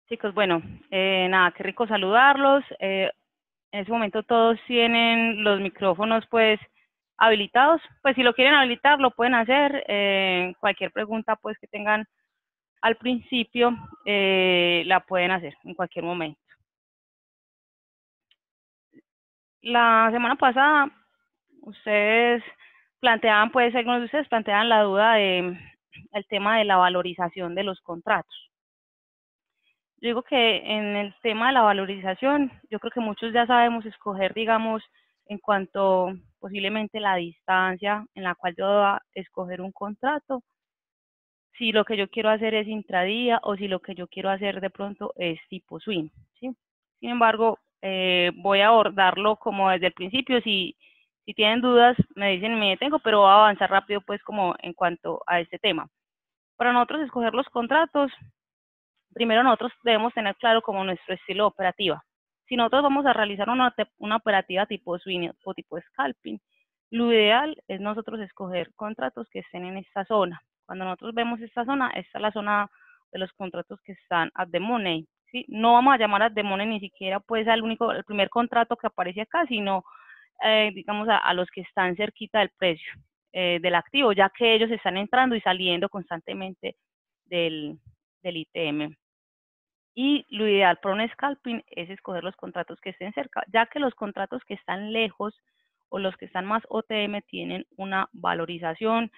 Chicos, bueno, nada, qué rico saludarlos. En ese momento todos tienen los micrófonos pues habilitados. Pues si lo quieren habilitar, lo pueden hacer. Cualquier pregunta pues que tengan al principio, la pueden hacer en cualquier momento. La semana pasada, ustedes planteaban, pues algunos de ustedes planteaban la duda de el tema de la valorización de los contratos. Yo digo que en el tema de la valorización, yo creo que muchos ya sabemos escoger, digamos, en cuanto posiblemente la distancia en la cual yo voy a escoger un contrato, si lo que yo quiero hacer es intradía o si lo que yo quiero hacer de pronto es tipo swing, ¿sí? Sin embargo, voy a abordarlo como desde el principio. Si tienen dudas, me dicen y me detengo, pero voy a avanzar rápido pues como en cuanto a este tema. Para nosotros escoger los contratos, primero nosotros debemos tener claro como nuestro estilo operativa. Si nosotros vamos a realizar una operativa tipo swing o tipo scalping, lo ideal es nosotros escoger contratos que estén en esta zona. Cuando nosotros vemos esta es la zona de los contratos que están at the money, ¿sí? No vamos a llamar at the money ni siquiera pues el primer contrato que aparece acá, sino digamos a los que están cerquita del precio del activo, ya que ellos están entrando y saliendo constantemente del ITM. Y lo ideal para un scalping es escoger los contratos que estén cerca, ya que los contratos que están lejos o los que están más OTM tienen una valorización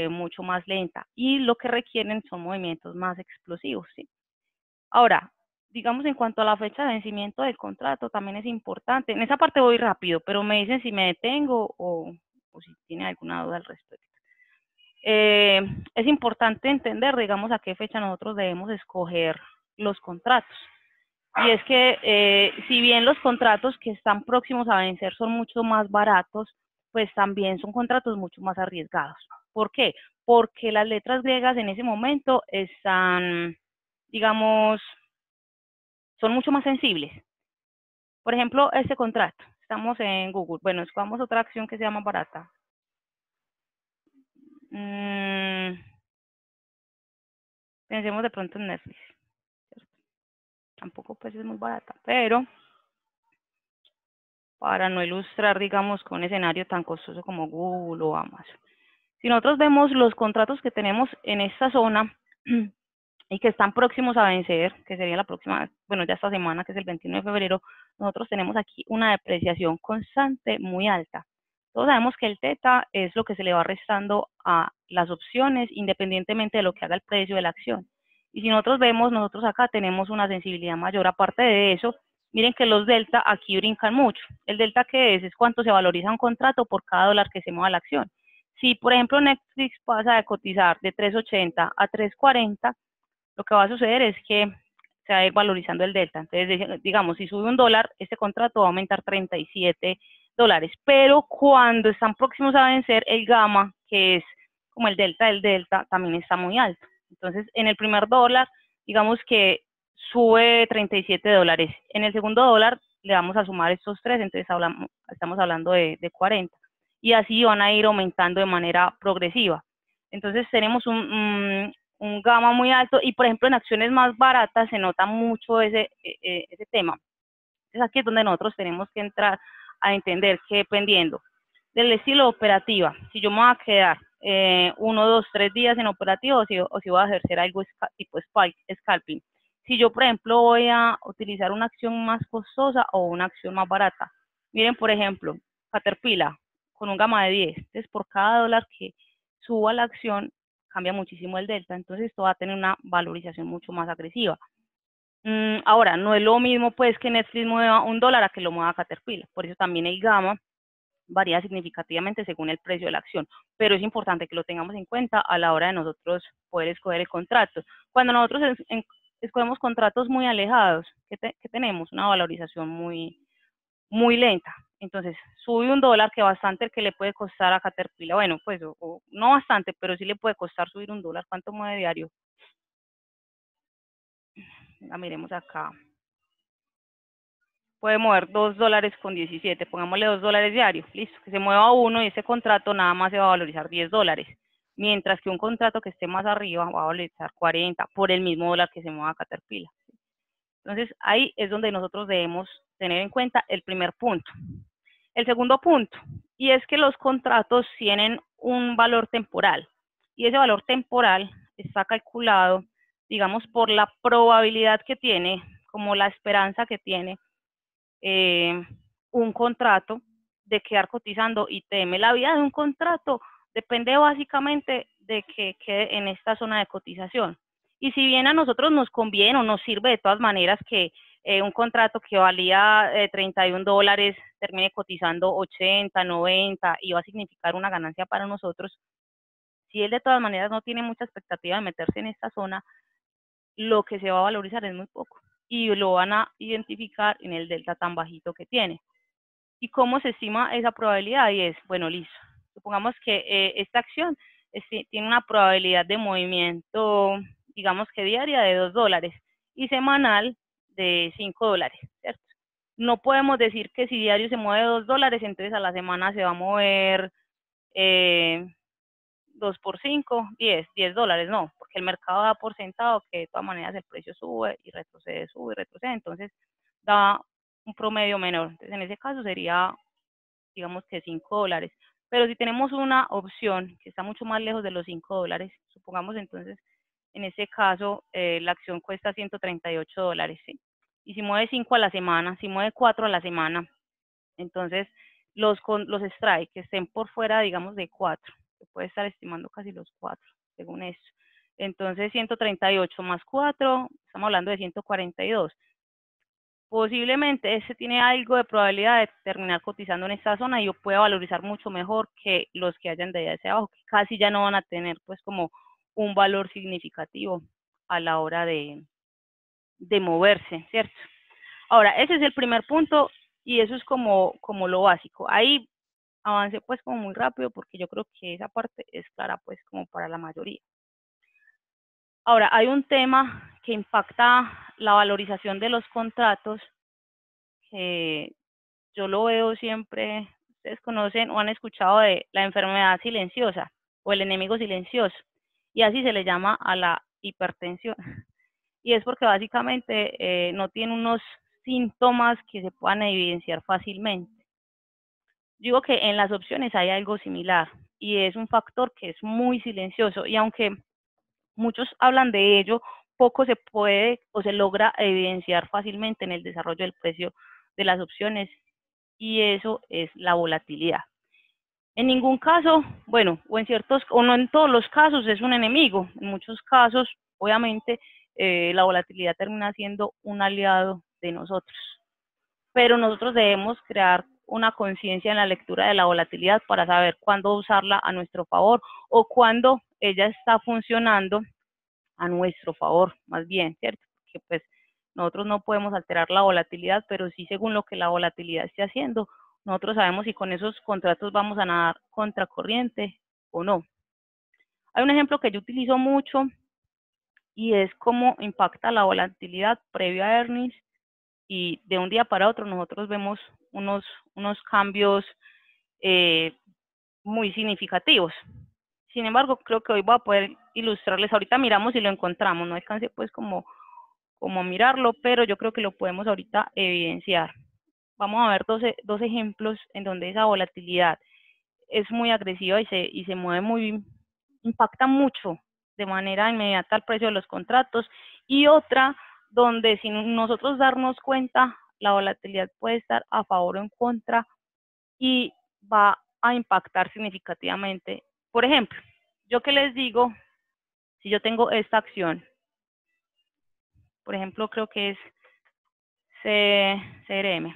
mucho más lenta y lo que requieren son movimientos más explosivos, ¿sí? Ahora, digamos en cuanto a la fecha de vencimiento del contrato, también es importante. En esa parte voy rápido, pero me dicen si me detengo o si tienen alguna duda al respecto. Es importante entender, digamos, a qué fecha nosotros debemos escoger los contratos. Y es que si bien los contratos que están próximos a vencer son mucho más baratos, pues también son contratos mucho más arriesgados. ¿Por qué? Porque las letras griegas en ese momento están, digamos, son mucho más sensibles. Por ejemplo, este contrato, estamos en Google. Bueno, escogamos otra acción que sea más barata. Pensemos de pronto en Netflix. Tampoco pues es muy barata, pero para no ilustrar, digamos, con un escenario tan costoso como Google o Amazon. Si nosotros vemos los contratos que tenemos en esta zona y que están próximos a vencer, que sería la próxima, bueno, ya esta semana, que es el 21 de febrero, nosotros tenemos aquí una depreciación constante muy alta. Todos sabemos que el teta es lo que se le va restando a las opciones, independientemente de lo que haga el precio de la acción. Y si nosotros vemos, nosotros acá tenemos una sensibilidad mayor. Aparte de eso, miren que los delta aquí brincan mucho. ¿El delta qué es? Es cuánto se valoriza un contrato por cada dólar que se mueva la acción. Si, por ejemplo, Netflix pasa de cotizar de 3.80 a 3.40, lo que va a suceder es que se va a ir valorizando el delta. Entonces, digamos, si sube $1, este contrato va a aumentar $37. Pero cuando están próximos a vencer, el gamma, que es como el delta del delta, también está muy alto. Entonces, en el primer dólar, digamos que sube $37. En el segundo dólar le vamos a sumar estos tres, entonces estamos hablando de 40. Y así van a ir aumentando de manera progresiva. Entonces tenemos un gamma muy alto y, por ejemplo, en acciones más baratas se nota mucho ese tema. Entonces aquí es donde nosotros tenemos que entrar a entender que dependiendo del estilo operativa, si yo me voy a quedar 1, 2, 3 días en operativo o si voy a ejercer algo tipo scalping. Si yo, por ejemplo, voy a utilizar una acción más costosa o una acción más barata. Miren, por ejemplo, Caterpillar con un gamma de 10. Entonces, por cada dólar que suba la acción, cambia muchísimo el delta. Entonces, esto va a tener una valorización mucho más agresiva. Ahora, no es lo mismo pues que Netflix mueva $1 a que lo mueva Caterpillar. Por eso también el gamma varía significativamente según el precio de la acción, pero es importante que lo tengamos en cuenta a la hora de nosotros poder escoger el contrato. Cuando nosotros escogemos contratos muy alejados, ¿qué tenemos? Una valorización muy lenta. Entonces, sube $1, que bastante el que le puede costar a Caterpillar. Bueno, pues no bastante, pero sí le puede costar subir $1. ¿Cuánto mueve diario? Miremos acá. Puede mover $2.17, pongámosle $2 diarios, listo, que se mueva uno y ese contrato nada más se va a valorizar $10, mientras que un contrato que esté más arriba va a valorizar 40 por el mismo dólar que se mueva Caterpillar. Entonces, ahí es donde nosotros debemos tener en cuenta el primer punto. El segundo punto, y es que los contratos tienen un valor temporal, y ese valor temporal está calculado, digamos, por la probabilidad que tiene, como la esperanza que tiene un contrato de quedar cotizando ITM. La vida de un contrato depende básicamente de que quede en esta zona de cotización. Y si bien a nosotros nos conviene o nos sirve de todas maneras que un contrato que valía $31 termine cotizando 80, 90 y va a significar una ganancia para nosotros, si él de todas maneras no tiene mucha expectativa de meterse en esta zona, lo que se va a valorizar es muy poco y lo van a identificar en el delta tan bajito que tiene. ¿Y cómo se estima esa probabilidad? Y es, bueno, listo. Supongamos que esta acción tiene una probabilidad de movimiento, digamos que diaria de $2 y semanal de $5, ¿cierto? No podemos decir que si diario se mueve $2, entonces a la semana se va a mover 2 por 5, $10, no, porque el mercado da por sentado que de todas maneras el precio sube y retrocede, entonces da un promedio menor. Entonces en ese caso sería, digamos que $5. Pero si tenemos una opción que está mucho más lejos de los $5, supongamos entonces, en ese caso, la acción cuesta $138, ¿sí? Y si mueve 5 a la semana, si mueve 4 a la semana, entonces los strikes que estén por fuera, digamos, de 4, se puede estar estimando casi los 4, según esto. Entonces, 138 más 4, estamos hablando de 142. Posiblemente ese tiene algo de probabilidad de terminar cotizando en esta zona y yo pueda valorizar mucho mejor que los que hayan de allá hacia abajo, que casi ya no van a tener pues como un valor significativo a la hora de moverse, ¿cierto? Ahora, ese es el primer punto y eso es como lo básico. Ahí avancé pues como muy rápido porque yo creo que esa parte es clara pues como para la mayoría. Ahora, hay un tema que impacta la valorización de los contratos que yo lo veo siempre, ustedes conocen o han escuchado de la enfermedad silenciosa o el enemigo silencioso, y así se le llama a la hipertensión. Y es porque básicamente no tiene unos síntomas que se puedan evidenciar fácilmente. Digo que en las opciones hay algo similar y es un factor que es muy silencioso y aunque muchos hablan de ello, poco se puede o se logra evidenciar fácilmente en el desarrollo del precio de las opciones y eso es la volatilidad. En ningún caso, bueno, o en ciertos, o no en todos los casos es un enemigo. En muchos casos, obviamente, la volatilidad termina siendo un aliado de nosotros. Pero nosotros debemos crear una conciencia en la lectura de la volatilidad para saber cuándo usarla a nuestro favor o cuándo ella está funcionando a nuestro favor, más bien, ¿cierto? Porque pues nosotros no podemos alterar la volatilidad, pero sí según lo que la volatilidad esté haciendo, nosotros sabemos si con esos contratos vamos a nadar contracorriente o no. Hay un ejemplo que yo utilizo mucho y es cómo impacta la volatilidad previo a earnings y de un día para otro nosotros vemos unos cambios muy significativos. Sin embargo, creo que hoy voy a poder ilustrarles, ahorita miramos si lo encontramos, no alcancé pues como mirarlo, pero yo creo que lo podemos ahorita evidenciar. Vamos a ver dos ejemplos en donde esa volatilidad es muy agresiva y se mueve muy, impacta mucho de manera inmediata al precio de los contratos, y otra donde sin nosotros darnos cuenta, la volatilidad puede estar a favor o en contra y va a impactar significativamente. Por ejemplo, yo que les digo, si yo tengo esta acción, por ejemplo, creo que es CRM,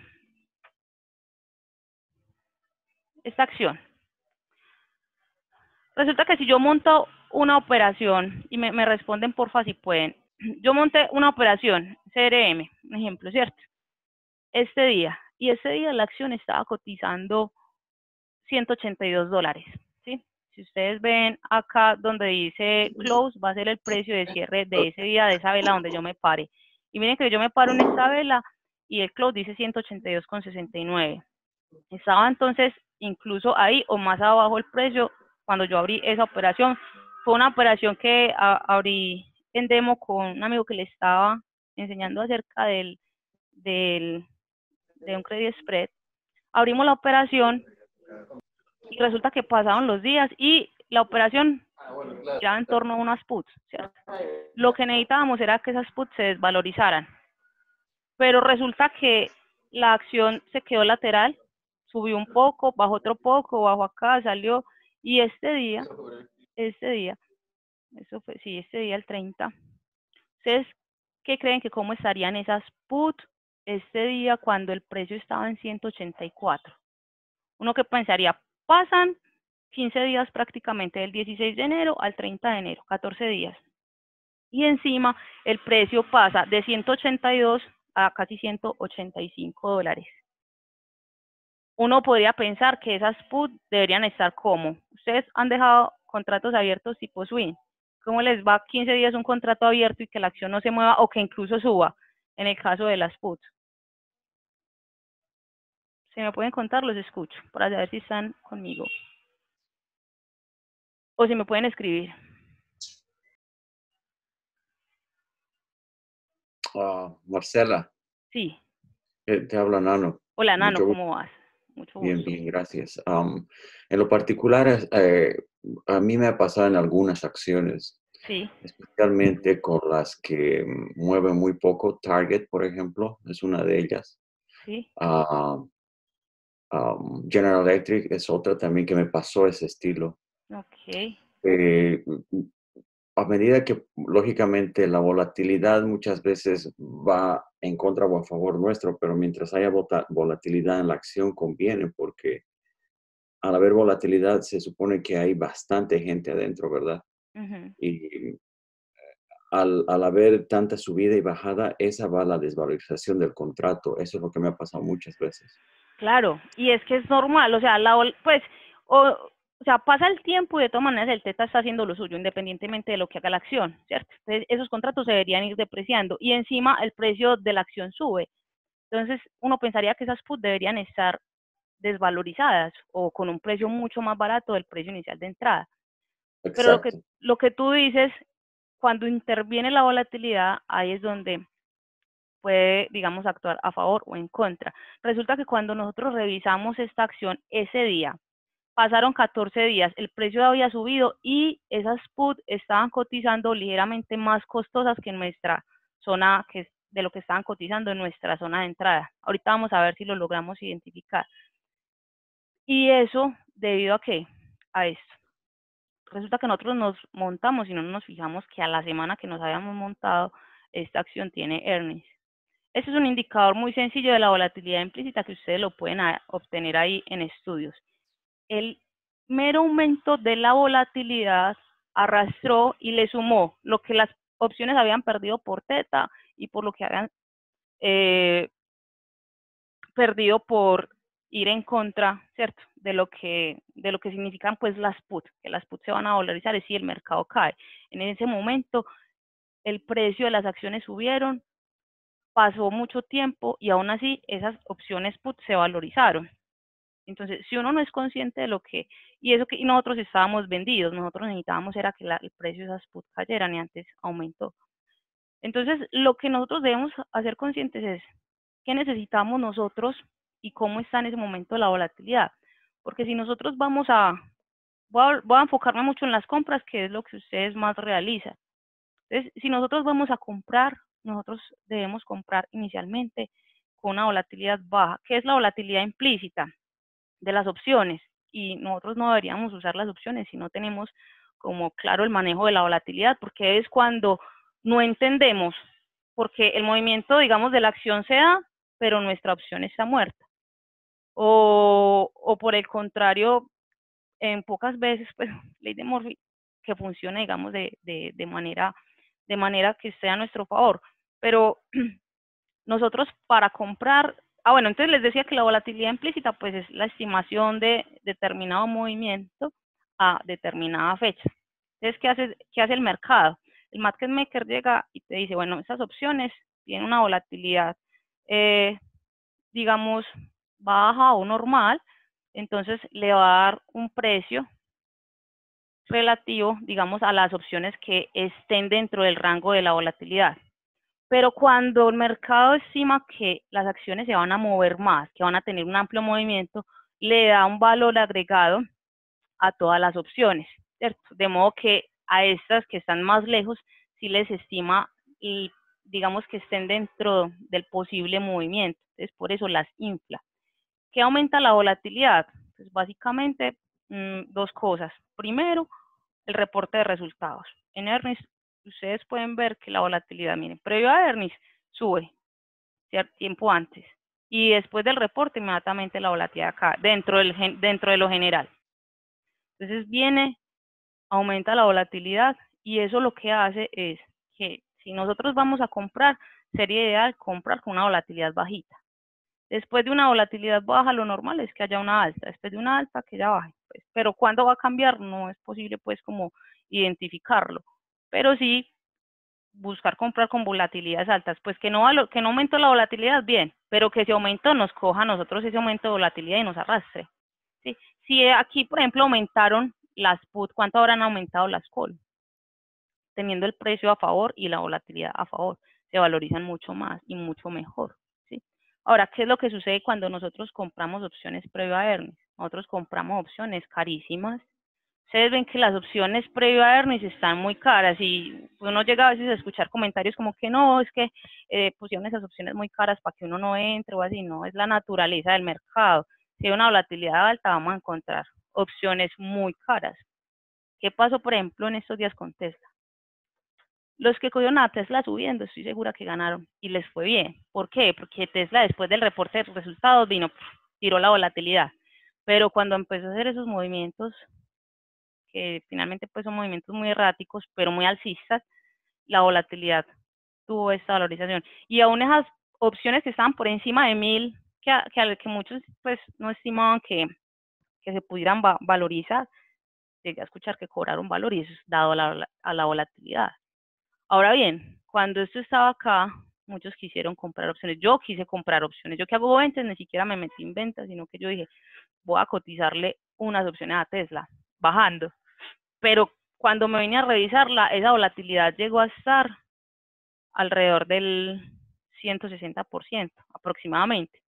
esta acción. Resulta que si yo monto una operación, y me responden porfa si pueden, yo monté una operación, CRM, un ejemplo, ¿cierto? Este día la acción estaba cotizando $182, ¿sí? Si ustedes ven acá donde dice close, va a ser el precio de cierre de ese día, de esa vela donde yo me pare. Y miren que yo me paro en esta vela y el close dice 182,69. Estaba entonces incluso ahí o más abajo el precio cuando yo abrí esa operación. Fue una operación que abrí en demo con un amigo que le estaba enseñando acerca de un credit spread, abrimos la operación y resulta que pasaron los días y la operación ya en torno a unas puts, ¿cierto? Lo que necesitábamos era que esas puts se desvalorizaran, pero resulta que la acción se quedó lateral, subió un poco, bajó otro poco, bajó acá, salió, y este día, eso fue, sí, este día el 30, ¿ustedes qué creen que cómo estarían esas puts este día cuando el precio estaba en 184? Uno que pensaría, pasan 15 días prácticamente del 16 de enero al 30 de enero, 14 días. Y encima el precio pasa de 182 a casi 185 dólares. Uno podría pensar que esas put deberían estar como. Ustedes han dejado contratos abiertos tipo swing. ¿Cómo les va 15 días un contrato abierto y que la acción no se mueva o que incluso suba en el caso de las puts? Si me pueden contar, los escucho para saber si están conmigo. O si me pueden escribir. Marcela. Sí. Te habla Nano. Hola, Nano, Mucho gusto. ¿cómo vas? Mucho Bien, gusto. bien, gracias. En lo particular, a mí me ha pasado en algunas acciones, Sí. especialmente con las que mueven muy poco. Target, por ejemplo, es una de ellas. Sí. General Electric es otra también que me pasó ese estilo. Ok. A medida que, lógicamente, la volatilidad muchas veces va en contra o a favor nuestro, pero mientras haya volatilidad en la acción conviene, porque al haber volatilidad se supone que hay bastante gente adentro, ¿verdad? Uh-huh. Y al haber tanta subida y bajada, esa va a la desvalorización del contrato. Eso es lo que me ha pasado muchas veces. Claro, y es que es normal, o sea, pues, o sea, pasa el tiempo y de todas maneras el TETA está haciendo lo suyo, independientemente de lo que haga la acción, ¿cierto? Entonces, esos contratos se deberían ir depreciando y encima el precio de la acción sube. Entonces, uno pensaría que esas puts deberían estar desvalorizadas o con un precio mucho más barato del precio inicial de entrada. Pero Exacto. lo que tú dices, cuando interviene la volatilidad, ahí es donde puede, digamos, actuar a favor o en contra. Resulta que cuando nosotros revisamos esta acción ese día, pasaron 14 días, el precio había subido y esas put estaban cotizando ligeramente más costosas que en nuestra zona, que es de lo que estaban cotizando en nuestra zona de entrada. Ahorita vamos a ver si lo logramos identificar. Y eso, ¿debido a qué? A esto. Resulta que nosotros nos montamos y no nos fijamos que a la semana que nos habíamos montado, esta acción tiene earnings. Este es un indicador muy sencillo de la volatilidad implícita que ustedes lo pueden obtener ahí en estudios. El mero aumento de la volatilidad arrastró y le sumó lo que las opciones habían perdido por teta y por lo que habían perdido por ir en contra, ¿cierto? De lo que significan pues las puts, que las puts se van a valorizar y si el mercado cae. En ese momento el precio de las acciones subieron, pasó mucho tiempo y aún así esas opciones put se valorizaron. Entonces, si uno no es consciente de lo que, y nosotros estábamos vendidos, nosotros necesitábamos era que el precio de esas put cayeran y antes aumentó. Entonces, lo que nosotros debemos hacer conscientes es qué necesitamos nosotros y cómo está en ese momento la volatilidad. Porque si nosotros vamos voy a enfocarme mucho en las compras, que es lo que ustedes más realizan. Entonces, si nosotros vamos a comprar, nosotros debemos comprar inicialmente con una volatilidad baja. ¿Qué es la volatilidad implícita? De las opciones. Y nosotros no deberíamos usar las opciones si no tenemos como claro el manejo de la volatilidad, porque es cuando no entendemos, porque el movimiento, digamos, de la acción se da, pero nuestra opción está muerta. O por el contrario, en pocas veces, pues, ley de Murphy, que funcione, digamos, de manera que esté a nuestro favor. Pero nosotros para comprar, bueno, entonces les decía que la volatilidad implícita, pues, es la estimación de determinado movimiento a determinada fecha. Entonces, ¿qué hace el mercado? El market maker llega y te dice, bueno, esas opciones tienen una volatilidad, digamos, baja o normal, entonces le va a dar un precio relativo, digamos, a las opciones que estén dentro del rango de la volatilidad. Pero cuando el mercado estima que las acciones se van a mover más, que van a tener un amplio movimiento, le da un valor agregado a todas las opciones, ¿cierto? De modo que a estas que están más lejos, sí les estima y digamos que estén dentro del posible movimiento. Entonces, por eso las infla. ¿Qué aumenta la volatilidad? Pues básicamente dos cosas. Primero, el reporte de resultados. En earnings, ustedes pueden ver que la volatilidad, miren, previo a earnings, sube, ¿cierto? Tiempo antes. Y después del reporte, inmediatamente la volatilidad acá, dentro de lo general. Entonces viene, aumenta la volatilidad y eso lo que hace es que si nosotros vamos a comprar, sería ideal comprar con una volatilidad bajita. Después de una volatilidad baja, lo normal es que haya una alta. Después de una alta, que ya baje. Pues. Pero ¿cuándo va a cambiar? No es posible, pues, como identificarlo. Pero sí buscar comprar con volatilidades altas. Pues que no aumente la volatilidad, bien. Pero que ese aumento nos coja a nosotros ese aumento de volatilidad y nos arrastre. ¿Sí? Si aquí, por ejemplo, aumentaron las put, ¿cuánto habrán aumentado las call? Teniendo el precio a favor y la volatilidad a favor. Se valorizan mucho más y mucho mejor. ¿Sí? Ahora, ¿qué es lo que sucede cuando nosotros compramos opciones previo a earnings? Nosotros compramos opciones carísimas. Ustedes ven que las opciones previo a earnings están muy caras y uno llega a veces a escuchar comentarios como que no, es que pusieron esas opciones muy caras para que uno no entre o así. No, es la naturaleza del mercado. Si hay una volatilidad alta, vamos a encontrar opciones muy caras. ¿Qué pasó, por ejemplo, en estos días con Tesla? Los que cogieron a Tesla subiendo, estoy segura que ganaron y les fue bien. ¿Por qué? Porque Tesla después del reporte de resultados vino, tiró la volatilidad. Pero cuando empezó a hacer esos movimientos, que finalmente pues son movimientos muy erráticos, pero muy alcistas, la volatilidad tuvo esta valorización. Y aún esas opciones que estaban por encima de 1000, que muchos pues no estimaban que se pudieran valorizar, llegué a escuchar que cobraron valor y eso es dado a la volatilidad. Ahora bien, cuando esto estaba acá, muchos quisieron comprar opciones. Yo quise comprar opciones. Yo que hago ventas, ni siquiera me metí en ventas, sino que yo dije, voy a cotizarle unas opciones a Tesla, bajando. Pero cuando me vine a revisarla, esa volatilidad llegó a estar alrededor del 160% aproximadamente.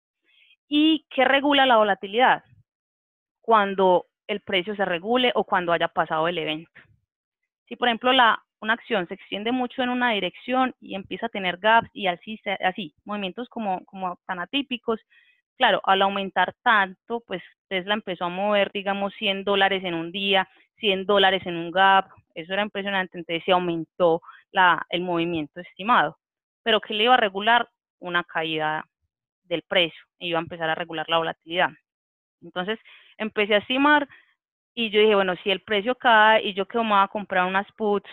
¿Y qué regula la volatilidad? Cuando el precio se regule o cuando haya pasado el evento. Si, por ejemplo, una acción se extiende mucho en una dirección y empieza a tener gaps y así movimientos como tan atípicos, claro, al aumentar tanto, pues Tesla empezó a mover, digamos, $100 en un día, $100 en un gap, eso era impresionante, entonces se aumentó el movimiento estimado. Pero ¿qué le iba a regular? Una caída del precio, iba a empezar a regular la volatilidad. Entonces, empecé a estimar y yo dije, bueno, si el precio cae y yo que me voy a comprar unas puts,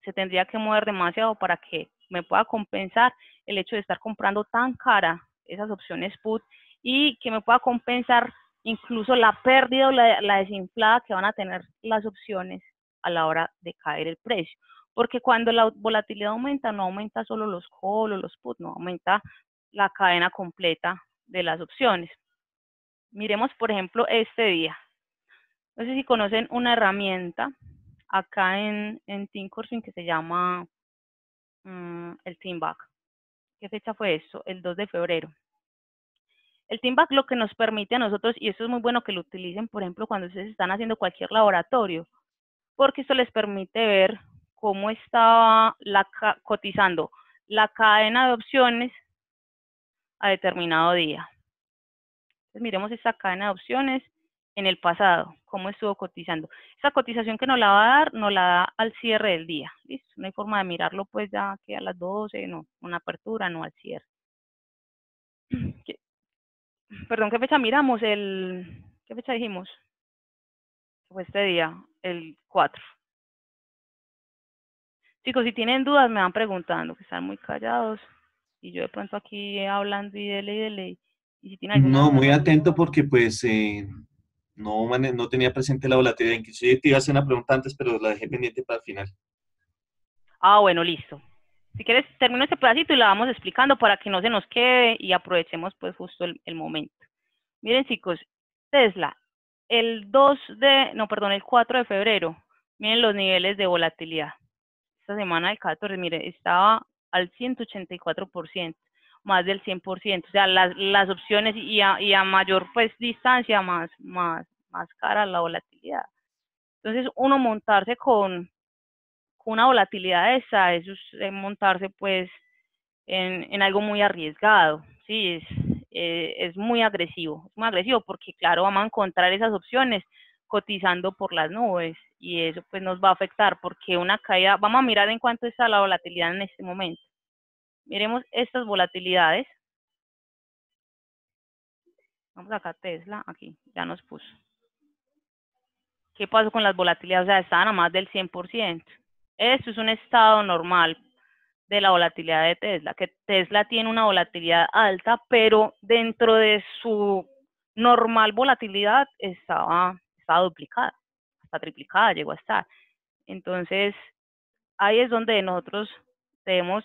se tendría que mover demasiado para que me pueda compensar el hecho de estar comprando tan cara esas opciones put y que me pueda compensar incluso la pérdida o la desinflada que van a tener las opciones a la hora de caer el precio. Porque cuando la volatilidad aumenta, no aumenta solo los call o los put, no, aumenta la cadena completa de las opciones. Miremos, por ejemplo, este día. No sé si conocen una herramienta acá en Thinkorswim que se llama el Teamback. ¿Qué fecha fue eso? El 2 de febrero. El Teamback lo que nos permite a nosotros, y esto es muy bueno que lo utilicen, por ejemplo, cuando ustedes están haciendo cualquier laboratorio, porque esto les permite ver cómo estaba cotizando la cadena de opciones a determinado día. Entonces, miremos esta cadena de opciones en el pasado, cómo estuvo cotizando. Esa cotización que nos la va a dar, nos la da al cierre del día. ¿Listo? No hay forma de mirarlo pues ya que a las 12, no, una apertura, no al cierre. Perdón, ¿qué fecha miramos? ¿Qué fecha dijimos? Fue este día, el 4. Chicos, si tienen dudas me van preguntando, que están muy callados. Y yo de pronto aquí hablando y dele. Y si tienen alguna No, duda, muy no. atento porque pues no tenía presente la volatilidad. Inclusive te iba a hacer una pregunta antes, pero la dejé pendiente para el final. Ah, bueno, listo. Si quieres, termino este pedacito y la vamos explicando para que no se nos quede y aprovechemos pues justo el momento. Miren, chicos, Tesla, el 4 de febrero, miren los niveles de volatilidad. Esta semana del 14, miren, estaba al 184%, más del 100%. O sea, las opciones y a mayor pues distancia, más cara la volatilidad. Entonces, uno montarse con una volatilidad esa, eso es montarse pues en algo muy arriesgado, ¿sí? Es muy agresivo porque claro, vamos a encontrar esas opciones cotizando por las nubes y eso pues nos va a afectar porque una caída, vamos a mirar en cuánto está la volatilidad en este momento. Miremos estas volatilidades. Vamos acá a Tesla, aquí, ya nos puso. ¿Qué pasó con las volatilidades? O sea, estaban a más del 100%. Esto es un estado normal de la volatilidad de Tesla, que Tesla tiene una volatilidad alta, pero dentro de su normal volatilidad estaba duplicada, hasta triplicada llegó a estar. Entonces, ahí es donde nosotros debemos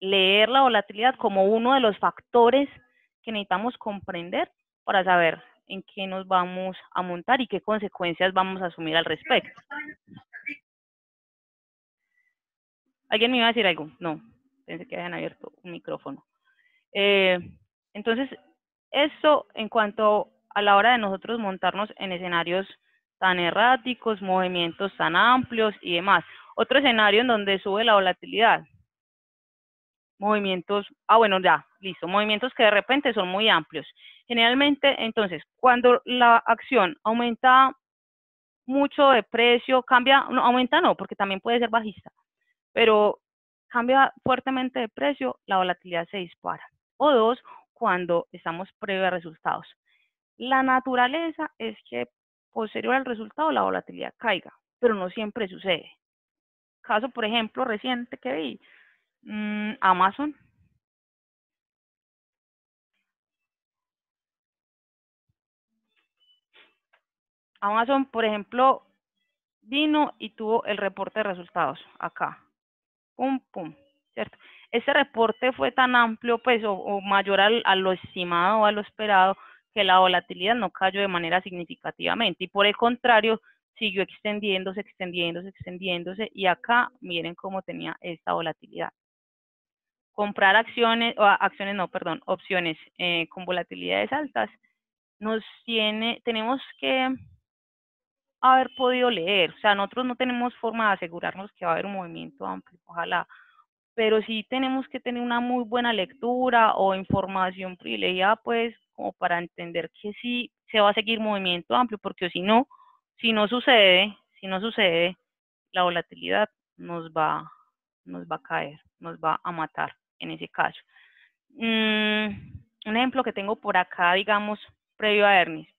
leer la volatilidad como uno de los factores que necesitamos comprender para saber en qué nos vamos a montar y qué consecuencias vamos a asumir al respecto. ¿Alguien me iba a decir algo? No, pensé que habían abierto un micrófono. Entonces, eso en cuanto a la hora de nosotros montarnos en escenarios tan erráticos, movimientos tan amplios y demás. Otro escenario en donde sube la volatilidad. Movimientos, bueno, ya, listo, movimientos que de repente son muy amplios. Generalmente, entonces, cuando la acción aumenta mucho de precio, cambia, no, aumenta no, porque también puede ser bajista, pero cambia fuertemente de precio, la volatilidad se dispara. O dos, cuando estamos previo a resultados. La naturaleza es que posterior al resultado la volatilidad caiga, pero no siempre sucede. Caso, por ejemplo, reciente que vi, Amazon. Amazon, por ejemplo, vino y tuvo el reporte de resultados acá. Pum, pum, ¿cierto? Ese reporte fue tan amplio, pues, o mayor a lo estimado o a lo esperado, que la volatilidad no cayó de manera significativamente. Y por el contrario, siguió extendiéndose, y acá miren cómo tenía esta volatilidad. Comprar opciones con volatilidades altas, tenemos que haber podido leer, o sea, nosotros no tenemos forma de asegurarnos que va a haber un movimiento amplio, ojalá, pero sí tenemos que tener una muy buena lectura o información privilegiada, pues, como para entender que sí se va a seguir movimiento amplio, porque si no sucede, la volatilidad nos va a caer, nos va a matar en ese caso. Un ejemplo que tengo por acá, digamos, previo a Ernest.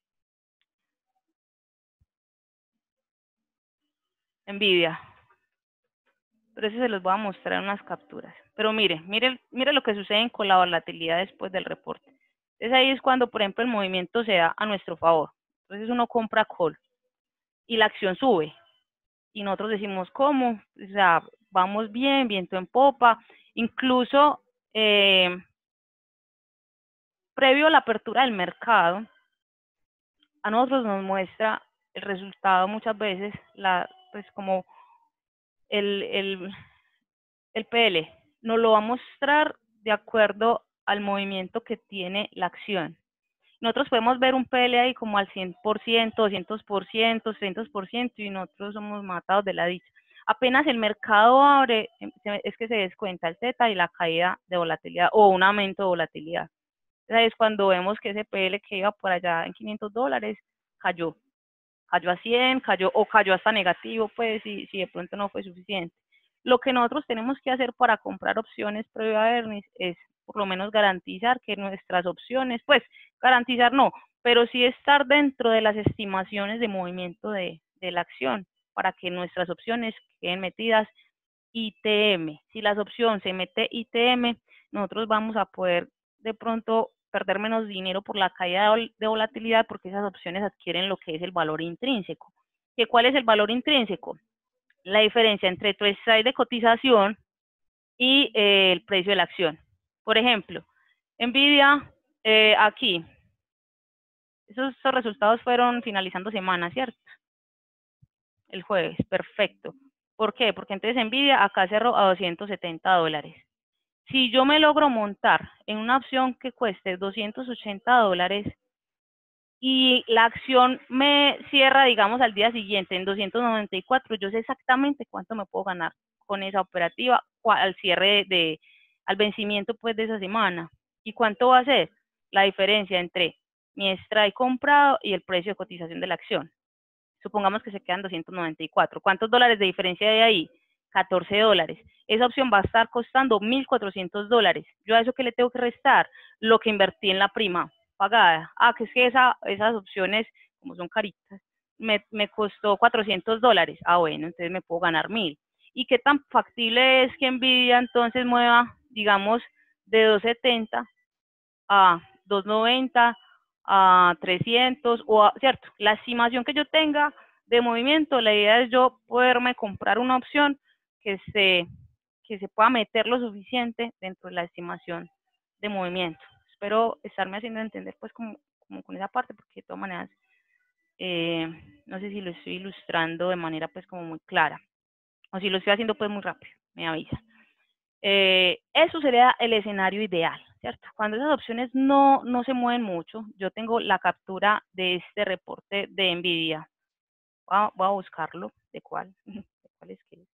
Nvidia. Pero eso se los voy a mostrar en unas capturas. Pero mire lo que sucede con la volatilidad después del reporte. Entonces ahí es cuando, por ejemplo, el movimiento se da a nuestro favor. Entonces uno compra call y la acción sube. Y nosotros decimos, ¿cómo? O sea, vamos bien, viento en popa. Incluso previo a la apertura del mercado, a nosotros nos muestra el resultado muchas veces, pues como el PL, nos lo va a mostrar de acuerdo al movimiento que tiene la acción. Nosotros podemos ver un PL ahí como al 100%, 200%, 300%, y nosotros somos matados de la dicha. Apenas el mercado abre, es que se descuenta el Z y la caída de volatilidad o un aumento de volatilidad. Entonces es cuando vemos que ese PL que iba por allá en $500 cayó a 100, cayó hasta negativo, pues, si de pronto no fue suficiente. Lo que nosotros tenemos que hacer para comprar opciones previo a Ernest es por lo menos garantizar que nuestras opciones, pues, garantizar no, pero sí estar dentro de las estimaciones de movimiento de la acción, para que nuestras opciones queden metidas ITM. Si las opciones se mete ITM, nosotros vamos a poder de pronto perder menos dinero por la caída de volatilidad, porque esas opciones adquieren lo que es el valor intrínseco. ¿Cuál es el valor intrínseco? La diferencia entre tu strike de cotización y el precio de la acción. Por ejemplo, Nvidia, aquí, esos resultados fueron finalizando semana, ¿cierto? El jueves, perfecto. ¿Por qué? Porque entonces Nvidia acá cerró a $270. Si yo me logro montar en una opción que cueste $280 y la acción me cierra, digamos, al día siguiente en 294, yo sé exactamente cuánto me puedo ganar con esa operativa al cierre al vencimiento pues de esa semana. ¿Y cuánto va a ser? La diferencia entre mi strike comprado y el precio de cotización de la acción. Supongamos que se quedan 294. ¿Cuántos dólares de diferencia hay ahí? $14. Esa opción va a estar costando $1,400. ¿Yo a eso qué le tengo que restar? Lo que invertí en la prima pagada. Que es que esas opciones, como son caritas, me costó $400. Bueno, entonces me puedo ganar 1,000. ¿Y qué tan factible es que Nvidia entonces mueva, digamos, de 270 a 290 a 300, ¿cierto? La estimación que yo tenga de movimiento, la idea es yo poderme comprar una opción que se pueda meter lo suficiente dentro de la estimación de movimiento. Espero estarme haciendo entender pues como con esa parte, porque de todas maneras no sé si lo estoy ilustrando de manera pues como muy clara, o si lo estoy haciendo pues muy rápido, me avisa. Eso sería el escenario ideal, ¿cierto? Cuando esas opciones no se mueven mucho, yo tengo la captura de este reporte de Nvidia. Voy a buscarlo. ¿De cuál? ¿De cuál es que es?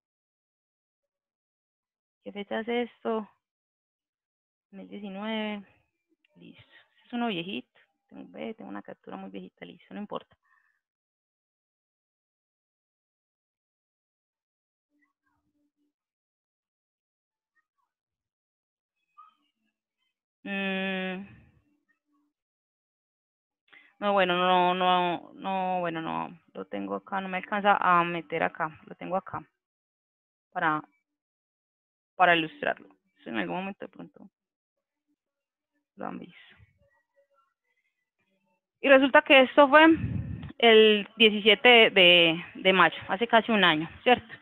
¿Qué fecha es esto? 2019. Listo. Es uno viejito. Tengo una captura muy viejita, listo, no importa. No, bueno, bueno, no, lo tengo acá, no me alcanza a meter acá, lo tengo acá para ilustrarlo. Eso en algún momento de pronto lo han visto. Y resulta que esto fue el 17 de mayo, hace casi un año, ¿cierto?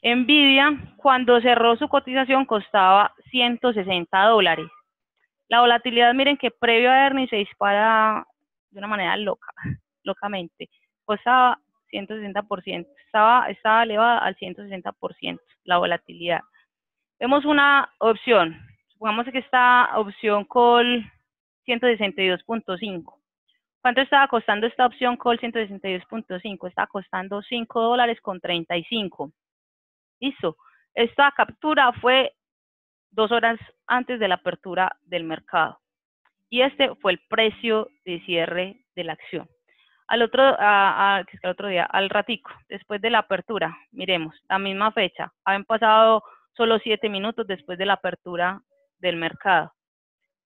Nvidia, cuando cerró su cotización, costaba $160. La volatilidad, miren que previo a earnings se dispara de una manera locamente. Costaba 160%, estaba elevada al 160% la volatilidad. Vemos una opción, supongamos que esta opción call 162.5. ¿Cuánto estaba costando esta opción call 162.5? Estaba costando $5.35. Listo. Esta captura fue 2 horas antes de la apertura del mercado. Y este fue el precio de cierre de la acción. Al otro día, al ratico, después de la apertura, miremos, la misma fecha, habían pasado solo 7 minutos después de la apertura del mercado.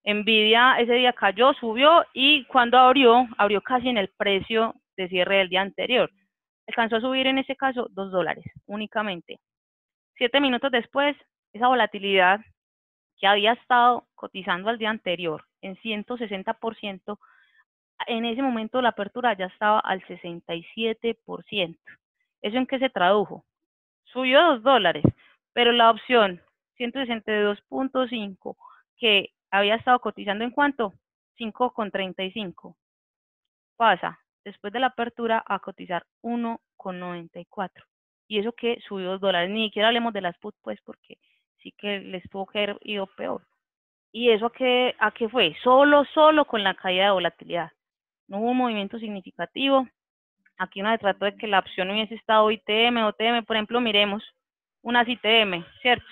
Nvidia ese día cayó, subió y cuando abrió casi en el precio de cierre del día anterior. Alcanzó a subir en ese caso $2 únicamente. 7 minutos después, esa volatilidad que había estado cotizando al día anterior en 160%, en ese momento la apertura ya estaba al 67%. ¿Eso en qué se tradujo? Subió $2, pero la opción 162.5 que había estado cotizando en cuánto, 5.35, pasa después de la apertura a cotizar 1.94. Y eso que subió $2, ni siquiera hablemos de las put, pues, porque sí que les tuvo que haber ido peor. ¿Y eso a qué fue? Solo con la caída de volatilidad. No hubo un movimiento significativo. Aquí uno se trató de que la opción hubiese estado ITM o TM. Por ejemplo, miremos unas ITM, ¿cierto?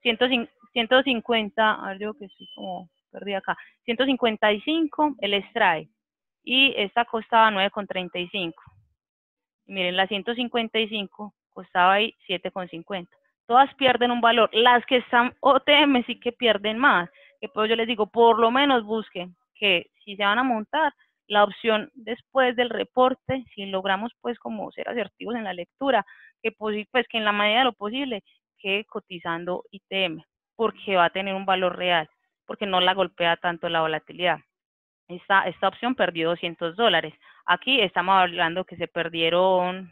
150, a ver, digo que sí, como perdí acá. 155 el strike. Y esta costaba 9.35. Miren, la 155 costaba ahí 7.50. Todas pierden un valor. Las que están OTM sí que pierden más. Que pues yo les digo, por lo menos busquen que si se van a montar, la opción después del reporte, si logramos pues como ser asertivos en la lectura, que pues que en la medida de lo posible quede cotizando ITM, porque va a tener un valor real, porque no la golpea tanto la volatilidad. Esta opción perdió $200. Aquí estamos hablando que se perdieron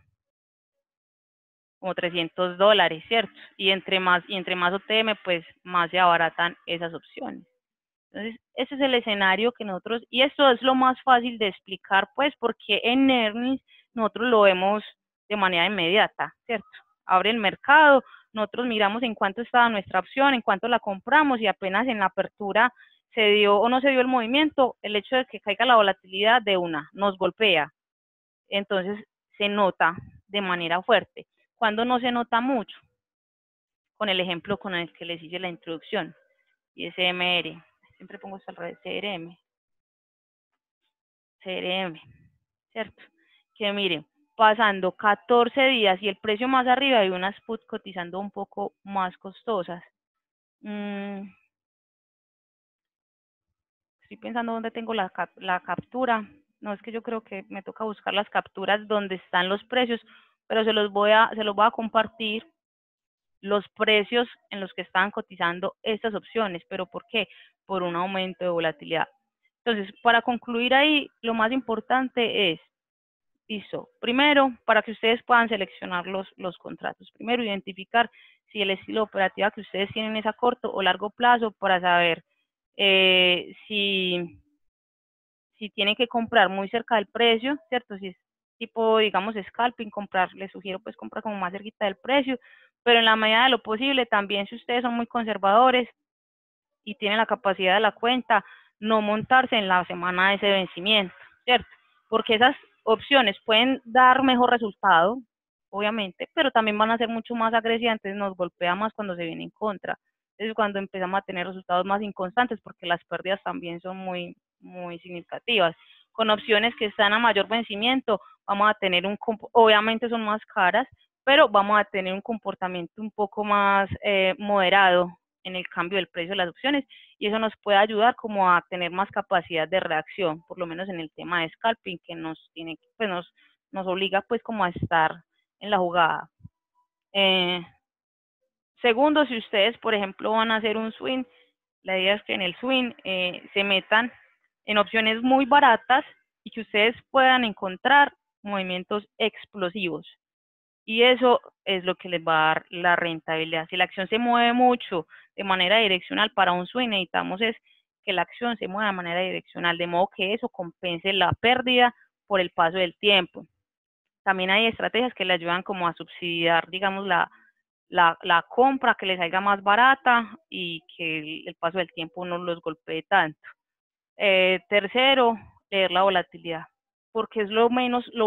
como $300, ¿cierto? Y entre más OTM, pues más se abaratan esas opciones. Entonces, ese es el escenario que nosotros, y esto es lo más fácil de explicar, pues, porque en earnings nosotros lo vemos de manera inmediata, ¿cierto? Abre el mercado, nosotros miramos en cuánto estaba nuestra opción, en cuánto la compramos y apenas en la apertura se dio o no se dio el movimiento, el hecho de que caiga la volatilidad de una nos golpea. Entonces se nota de manera fuerte. Cuando no se nota mucho, con el ejemplo con el que les hice la introducción, y es CMR, siempre pongo esto al revés, CRM, ¿cierto? Que miren, pasando 14 días y el precio más arriba, hay unas put cotizando un poco más costosas. Estoy pensando dónde tengo la captura. No, es que yo creo que me toca buscar las capturas donde están los precios, pero se los voy a compartir los precios en los que están cotizando estas opciones. ¿Pero por qué? Por un aumento de volatilidad. Entonces, para concluir ahí, lo más importante es, listo, primero, para que ustedes puedan seleccionar los contratos. Primero, identificar si el estilo operativo que ustedes tienen es a corto o largo plazo para saber si tienen que comprar muy cerca del precio, ¿cierto? Si es tipo, digamos, scalping, les sugiero pues comprar como más cerquita del precio, pero en la medida de lo posible, también si ustedes son muy conservadores y tienen la capacidad de la cuenta, no montarse en la semana de ese vencimiento, ¿cierto? Porque esas opciones pueden dar mejor resultado, obviamente, pero también van a ser mucho más agresivas, entonces nos golpea más cuando se viene en contra. Es cuando empezamos a tener resultados más inconstantes, porque las pérdidas también son muy significativas. Con opciones que están a mayor vencimiento, vamos a tener obviamente son más caras, pero vamos a tener un comportamiento un poco más moderado en el cambio del precio de las opciones, y eso nos puede ayudar como a tener más capacidad de reacción, por lo menos en el tema de scalping, que nos tiene, pues nos obliga pues como a estar en la jugada. Segundo, si ustedes, por ejemplo, van a hacer un swing, la idea es que en el swing se metan en opciones muy baratas y que ustedes puedan encontrar movimientos explosivos. Y eso es lo que les va a dar la rentabilidad. Si la acción se mueve mucho de manera direccional para un swing, necesitamos es que la acción se mueva de manera direccional, de modo que eso compense la pérdida por el paso del tiempo. También hay estrategias que le ayudan como a subsidiar, digamos, la compra, que les salga más barata y que el paso del tiempo no los golpee tanto. Tercero, leer la volatilidad, porque es lo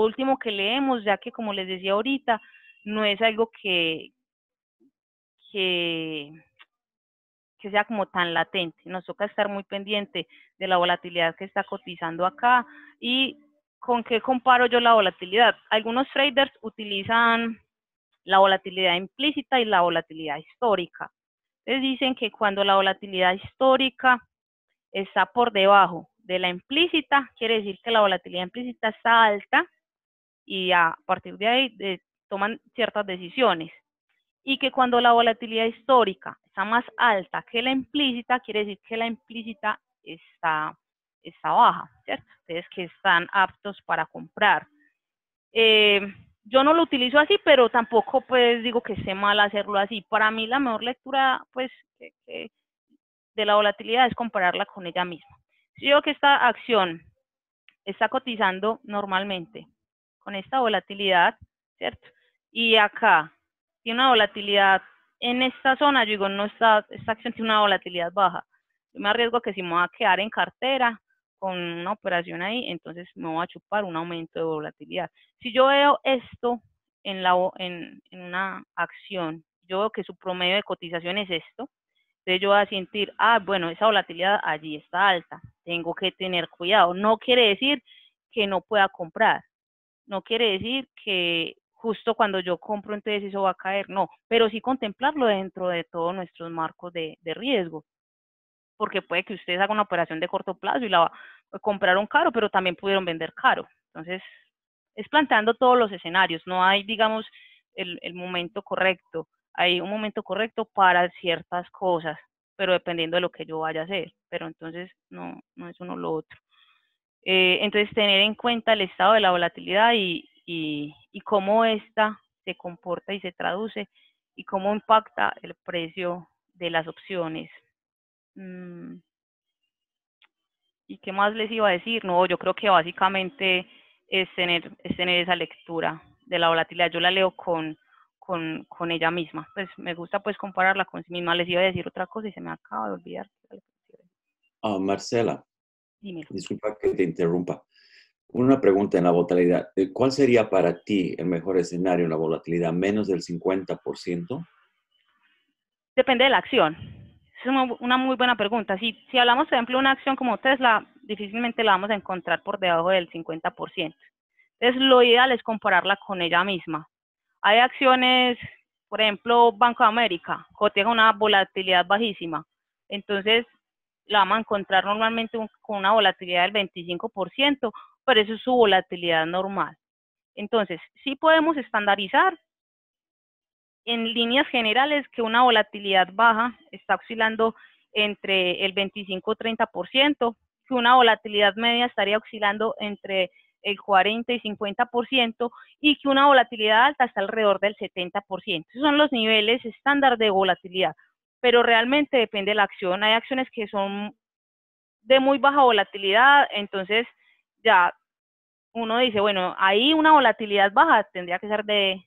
último que leemos, ya que como les decía ahorita, no es algo que sea como tan latente. Nos toca estar muy pendiente de la volatilidad que está cotizando acá. ¿Y con qué comparo yo la volatilidad? Algunos traders utilizan la volatilidad implícita y la volatilidad histórica. Entonces dicen que cuando la volatilidad histórica está por debajo de la implícita, quiere decir que la volatilidad implícita está alta y a partir de ahí toman ciertas decisiones. Y que cuando la volatilidad histórica está más alta que la implícita, quiere decir que la implícita está baja, ¿cierto? Entonces que están aptos para comprar. Yo no lo utilizo así, pero tampoco pues digo que esté mal hacerlo así. Para mí la mejor lectura pues de la volatilidad es compararla con ella misma. Si yo que esta acción está cotizando normalmente con esta volatilidad, ¿cierto? Y acá tiene una volatilidad en esta zona, yo digo, no, esta acción tiene una volatilidad baja. Yo me arriesgo que si me voy a quedar en cartera con una operación ahí, entonces me voy a chupar un aumento de volatilidad. Si yo veo esto en una acción, yo veo que su promedio de cotización es esto, entonces yo voy a sentir, bueno, esa volatilidad allí está alta, tengo que tener cuidado. No quiere decir que no pueda comprar, no quiere decir que justo cuando yo compro entonces eso va a caer, no, pero sí contemplarlo dentro de todos nuestros marcos de riesgo, porque puede que ustedes hagan una operación de corto plazo y la compraron caro, pero también pudieron vender caro. Entonces, es planteando todos los escenarios, no hay, digamos, el momento correcto, hay un momento correcto para ciertas cosas, pero dependiendo de lo que yo vaya a hacer, pero entonces no es uno lo otro. Entonces, tener en cuenta el estado de la volatilidad y cómo esta se comporta y se traduce y cómo impacta el precio de las opciones. ¿Y qué más les iba a decir? No, yo creo que básicamente es tener esa lectura de la volatilidad. Yo la leo con con ella misma. Pues me gusta pues compararla con sí misma. Les iba a decir otra cosa y se me acaba de olvidar. Marcela, Dímelo. disculpa que te interrumpa. Una pregunta en la volatilidad. ¿Cuál sería para ti el mejor escenario en la volatilidad? ¿Menos del 50%? Depende de la acción. Es una muy buena pregunta. Si hablamos, por ejemplo, de una acción como Tesla, difícilmente la vamos a encontrar por debajo del 50%. Entonces, lo ideal es compararla con ella misma. Hay acciones, por ejemplo, Banco de América, cotiza una volatilidad bajísima. Entonces, la vamos a encontrar normalmente con una volatilidad del 25%, pero eso es su volatilidad normal. Entonces, sí podemos estandarizar en líneas generales que una volatilidad baja está oscilando entre el 25-30%, que una volatilidad media estaría oscilando entre el 40 y 50% y que una volatilidad alta está alrededor del 70%. Esos son los niveles estándar de volatilidad, pero realmente depende de la acción. Hay acciones que son de muy baja volatilidad, entonces ya uno dice, bueno, ahí una volatilidad baja tendría que ser del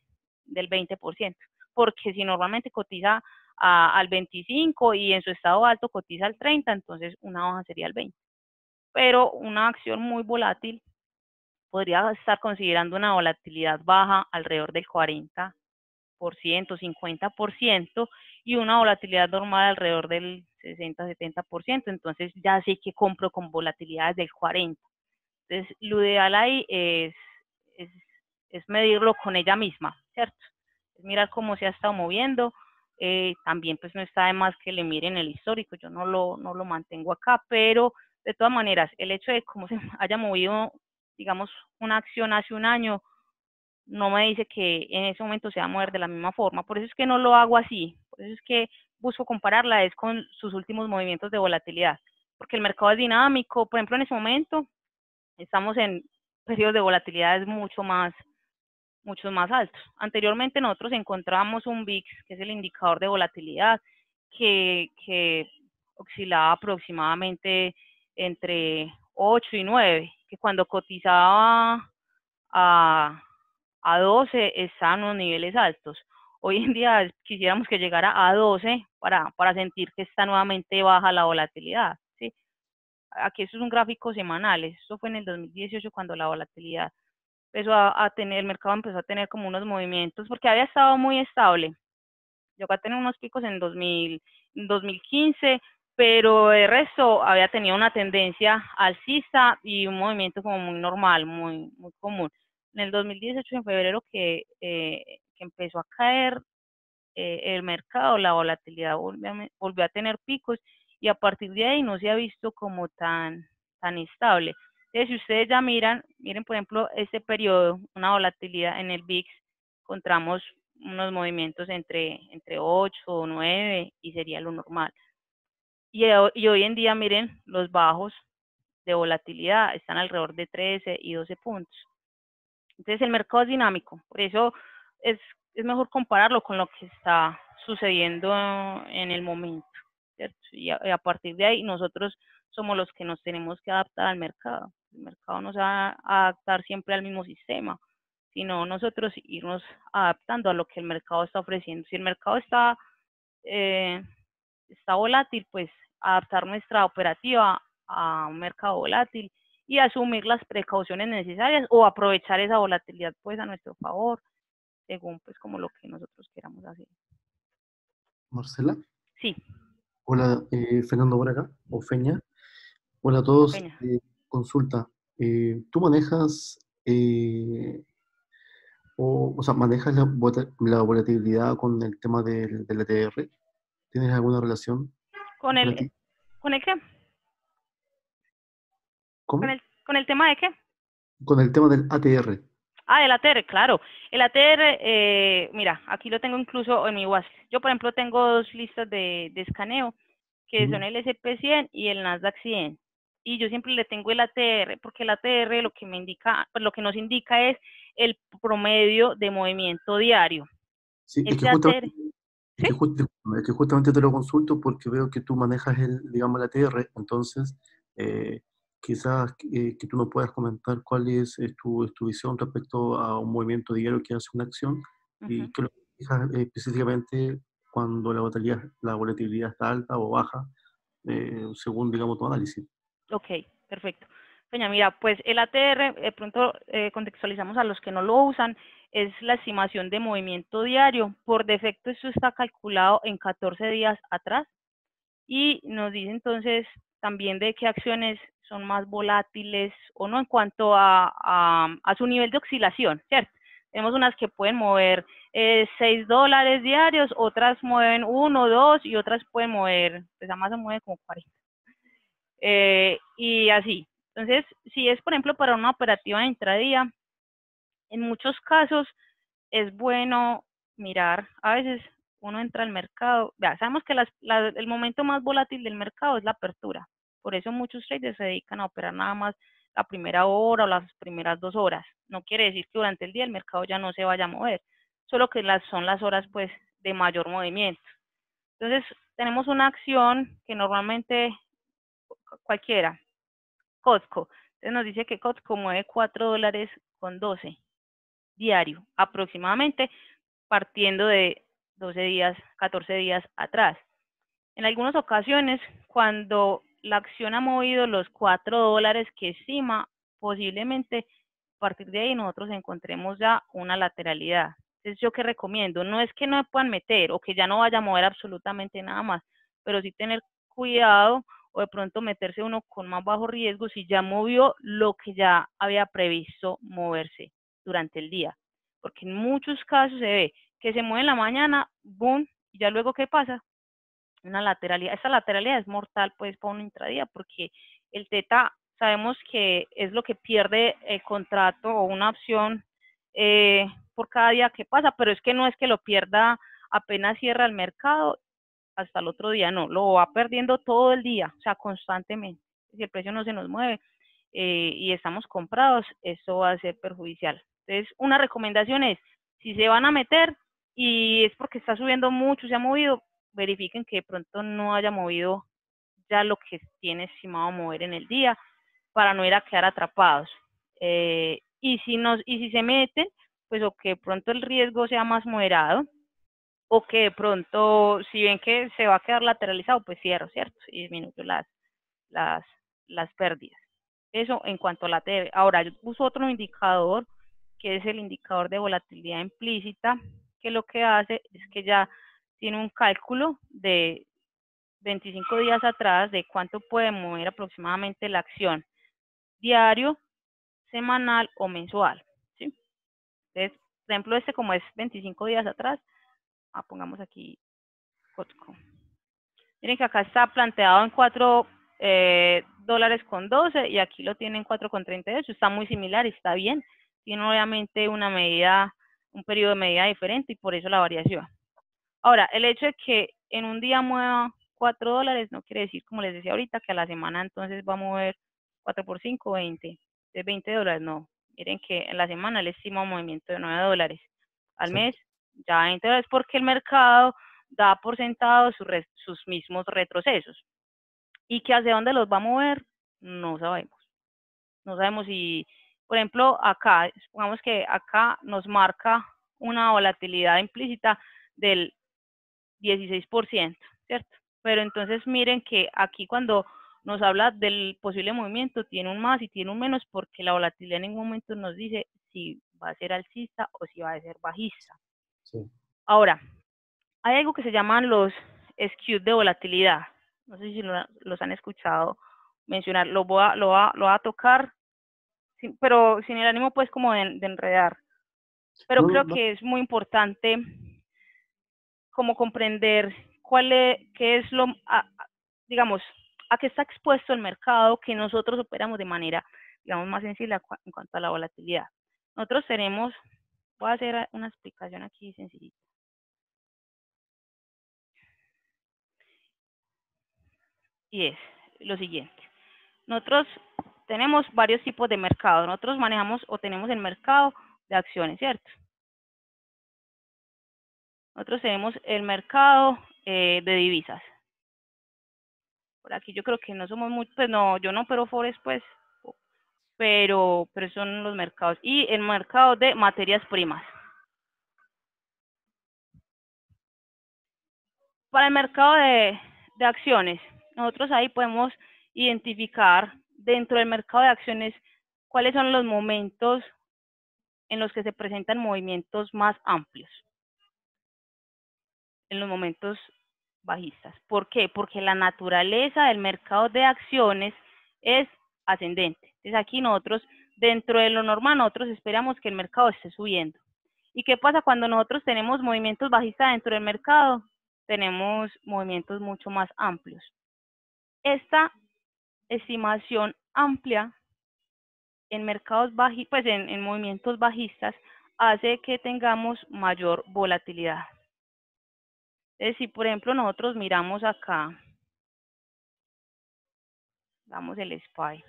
20%, porque si normalmente cotiza al 25 y en su estado alto cotiza al 30, entonces una baja sería el 20. Pero una acción muy volátil podría estar considerando una volatilidad baja alrededor del 40%, 50%, y una volatilidad normal alrededor del 60-70%, entonces ya sé que compro con volatilidades del 40%. Entonces, lo ideal ahí es, es medirlo con ella misma, ¿cierto? Es mirar cómo se ha estado moviendo. También pues no está de más que le miren el histórico, yo no lo mantengo acá, pero de todas maneras, el hecho de cómo se haya movido, digamos, una acción hace un año, no me dice que en ese momento se va a mover de la misma forma. Por eso es que no lo hago así, por eso es que busco compararla es con sus últimos movimientos de volatilidad, porque el mercado es dinámico. Por ejemplo, en ese momento estamos en periodos de volatilidades muchos más altos. Anteriormente nosotros encontrábamos un VIX, que es el indicador de volatilidad, que oscilaba aproximadamente entre 8 y 9, que cuando cotizaba a, a 12 estaban unos niveles altos. Hoy en día quisiéramos que llegara a 12 para sentir que está nuevamente baja la volatilidad, ¿sí? Aquí esto es un gráfico semanal, esto fue en el 2018 cuando la volatilidad empezó a tener, el mercado empezó a tener como unos movimientos, porque había estado muy estable. Llegó a tener unos picos en 2015, pero el resto había tenido una tendencia alcista y un movimiento como muy normal, muy común. En el 2018, en febrero, que empezó a caer el mercado, la volatilidad volvió a tener picos y a partir de ahí no se ha visto como tan estable. Entonces, si ustedes ya miren por ejemplo este periodo, una volatilidad en el VIX, encontramos unos movimientos entre 8 o 9 y sería lo normal. Y hoy en día miren los bajos de volatilidad, están alrededor de 13 y 12 puntos. Entonces el mercado es dinámico, por eso es mejor compararlo con lo que está sucediendo en el momento, ¿cierto? Y a partir de ahí nosotros somos los que nos tenemos que adaptar al mercado. El mercado no se va a adaptar siempre al mismo sistema, sino nosotros irnos adaptando a lo que el mercado está ofreciendo. Si el mercado está volátil, pues adaptar nuestra operativa a un mercado volátil y asumir las precauciones necesarias o aprovechar esa volatilidad pues a nuestro favor, según pues como lo que nosotros queramos hacer. Marcela. Sí. Hola, Fernando por acá, o Feña. Hola a todos. Feña. Consulta, ¿tú manejas o sea, manejas la volatilidad con el tema del ATR? ¿Tienes alguna relación? ¿Con el qué? ¿Cómo? ¿Con el tema de qué? Con el tema del ATR. Ah, el ATR, claro. El ATR, mira, aquí lo tengo incluso en mi WhatsApp. Yo, por ejemplo, tengo dos listas de escaneo, que son el SP100 y el Nasdaq 100. Y yo siempre le tengo el ATR, porque el ATR lo que me indica, pues lo que nos indica es el promedio de movimiento diario. Sí, es que justamente, es que justamente te lo consulto porque veo que tú manejas digamos, el ATR, entonces quizás que tú nos puedas comentar cuál es tu visión respecto a un movimiento diario que hace una acción y qué es lo que fijas específicamente cuando la volatilidad está alta o baja, según, digamos, tu análisis. Ok, perfecto. Peña, mira, pues el ATR, de pronto contextualizamos a los que no lo usan, es la estimación de movimiento diario. Por defecto, esto está calculado en 14 días atrás y nos dice entonces también de qué acciones son más volátiles o no en cuanto a su nivel de oscilación, ¿cierto? Tenemos unas que pueden mover $6 diarios, otras mueven 1, 2 y otras pueden mover, pues Amazon mueve como 40. Y así. Entonces, si es, por ejemplo, para una operativa de intradía, en muchos casos es bueno mirar, a veces uno entra al mercado, ya sabemos que el momento más volátil del mercado es la apertura, por eso muchos traders se dedican a operar nada más la primera hora o las primeras 2 horas. No quiere decir que durante el día el mercado ya no se vaya a mover, solo que son las horas pues de mayor movimiento. Entonces, tenemos una acción que normalmente cualquiera, Costco. Entonces nos dice que Costco mueve $4.12 diario, aproximadamente, partiendo de 12 días, 14 días atrás. En algunas ocasiones, cuando la acción ha movido los $4 que estima, posiblemente a partir de ahí nosotros encontremos ya una lateralidad. Entonces, ¿yo qué recomiendo? No es que no me puedan meter o que ya no vaya a mover absolutamente nada más, pero sí tener cuidado o de pronto meterse uno con más bajo riesgo si ya movió lo que ya había previsto moverse durante el día. Porque en muchos casos se ve que se mueve en la mañana, boom, y ya luego ¿qué pasa? Una lateralidad. Esta lateralidad es mortal pues para un intradía porque el teta sabemos que es lo que pierde el contrato o una opción por cada día que pasa, pero es que no es que lo pierda apenas cierra el mercado hasta el otro día, no, lo va perdiendo todo el día, o sea, constantemente. Si el precio no se nos mueve y estamos comprados, eso va a ser perjudicial. Entonces, una recomendación es, si se van a meter y es porque está subiendo mucho, se ha movido, verifiquen que de pronto no haya movido ya lo que tiene estimado mover en el día para no ir a quedar atrapados. Y si se meten, pues o que de pronto el riesgo sea más moderado, o que de pronto, si ven que se va a quedar lateralizado, pues cierro, ¿cierto? Y disminuyo las pérdidas. Eso en cuanto a la TV. Ahora, yo uso otro indicador, que es el indicador de volatilidad implícita, que lo que hace es que ya tiene un cálculo de 25 días atrás de cuánto puede mover aproximadamente la acción diario, semanal o mensual, ¿sí? Entonces, por ejemplo, este como es 25 días atrás, pongamos aquí Costco. Miren que acá está planteado en $4.12 y aquí lo tienen 4.38, está muy similar y está bien. Tiene obviamente una medida, un periodo de medida diferente y por eso la variación. Ahora, el hecho de que en un día mueva $4 no quiere decir, como les decía ahorita, que a la semana entonces va a mover 4 por 5, 20. De $20, no. Miren que en la semana le estima un movimiento de $9. Al mes, ya $20, porque el mercado da por sentado sus mismos retrocesos. Y que hacia dónde los va a mover, no sabemos. No sabemos si, por ejemplo, acá, supongamos que acá nos marca una volatilidad implícita del 16%, ¿cierto? Pero entonces miren que aquí cuando nos habla del posible movimiento tiene un más y tiene un menos porque la volatilidad en ningún momento nos dice si va a ser alcista o si va a ser bajista. Sí. Ahora, hay algo que se llaman los skews de volatilidad. No sé si los han escuchado mencionar. Lo voy a tocar, pero sin el ánimo pues como de enredar. Pero creo que es muy importante como comprender qué es digamos, a qué está expuesto el mercado, que nosotros operamos de manera, digamos, más sencilla en cuanto a la volatilidad. Nosotros tenemos, voy a hacer una explicación aquí sencillita. Y es lo siguiente. Nosotros tenemos varios tipos de mercado. Nosotros manejamos o tenemos el mercado de acciones, ¿cierto? Nosotros tenemos el mercado de divisas. Por aquí yo creo que no somos muy, pues no, yo no opero Forex, pues, pero son los mercados. Y el mercado de materias primas. Para el mercado de acciones, nosotros ahí podemos identificar dentro del mercado de acciones cuáles son los momentos en los que se presentan movimientos más amplios, en los momentos bajistas. ¿Por qué? Porque la naturaleza del mercado de acciones es ascendente. Entonces aquí nosotros, dentro de lo normal, nosotros esperamos que el mercado esté subiendo. ¿Y qué pasa cuando nosotros tenemos movimientos bajistas dentro del mercado? Tenemos movimientos mucho más amplios. Esta estimación amplia en mercados bajistas, pues en movimientos bajistas, hace que tengamos mayor volatilidad. Es decir, por ejemplo, nosotros miramos acá, damos el SPY.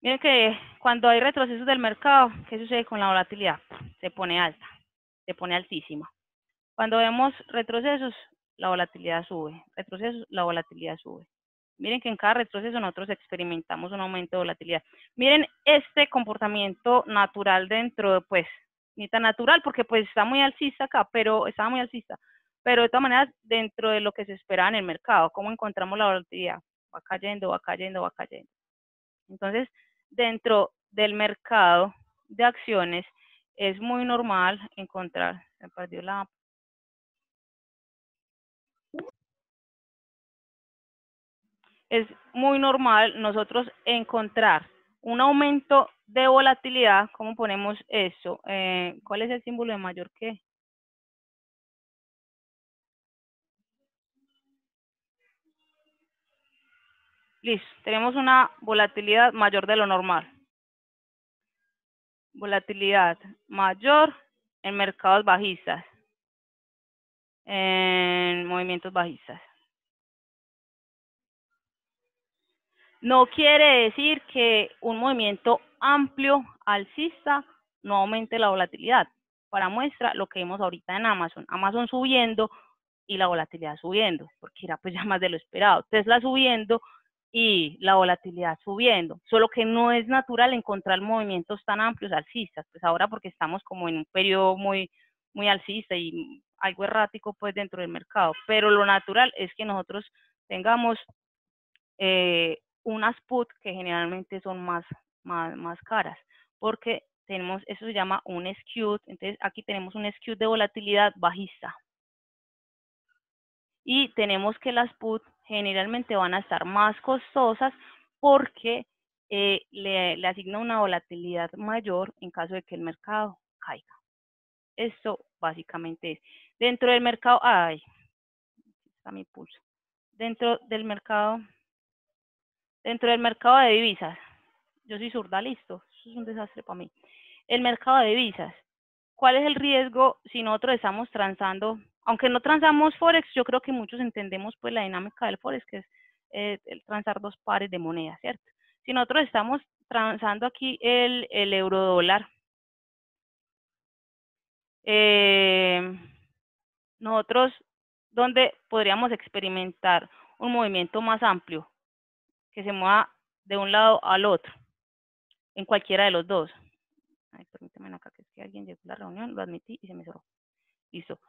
Miren que cuando hay retrocesos del mercado, ¿qué sucede con la volatilidad? Se pone alta, se pone altísima. Cuando vemos retrocesos, la volatilidad sube. Retrocesos, la volatilidad sube. Miren que en cada retroceso nosotros experimentamos un aumento de volatilidad. Miren este comportamiento natural dentro, pues, ni tan natural porque pues está muy alcista acá, pero estaba muy alcista. Pero de todas maneras, dentro de lo que se esperaba en el mercado, ¿cómo encontramos la volatilidad? Va cayendo, va cayendo, va cayendo. Entonces, dentro del mercado de acciones, es muy normal encontrar, me perdió la... Es muy normal nosotros encontrar un aumento de volatilidad. ¿Cómo ponemos eso? ¿Cuál es el símbolo de mayor que? Listo, tenemos una volatilidad mayor de lo normal. Volatilidad mayor en mercados bajistas, en movimientos bajistas. No quiere decir que un movimiento amplio alcista no aumente la volatilidad. Para muestra lo que vimos ahorita en Amazon. Amazon subiendo y la volatilidad subiendo, porque era pues ya más de lo esperado. Tesla subiendo y la volatilidad subiendo. Solo que no es natural encontrar movimientos tan amplios alcistas. Pues ahora porque estamos como en un periodo muy alcista y algo errático pues dentro del mercado. Pero lo natural es que nosotros tengamos unas put que generalmente son más caras, porque tenemos, eso se llama un skew. Entonces aquí tenemos un skew de volatilidad bajista. Y tenemos que las put generalmente van a estar más costosas porque le asigna una volatilidad mayor en caso de que el mercado caiga. Esto básicamente es. Dentro del mercado, ay, está mi pulso. Dentro del mercado de divisas, yo soy zurda, listo, eso es un desastre para mí. El mercado de divisas, ¿cuál es el riesgo si nosotros estamos transando? Aunque no transamos Forex, yo creo que muchos entendemos pues la dinámica del Forex, que es el transar dos pares de moneda, ¿cierto? Si nosotros estamos transando aquí el euro dólar, nosotros, ¿dónde podríamos experimentar un movimiento más amplio? Que se mueva de un lado al otro, en cualquiera de los dos. Ay, permítanme acá, que es que alguien llegó a la reunión, lo admití y se me cerró. Listo.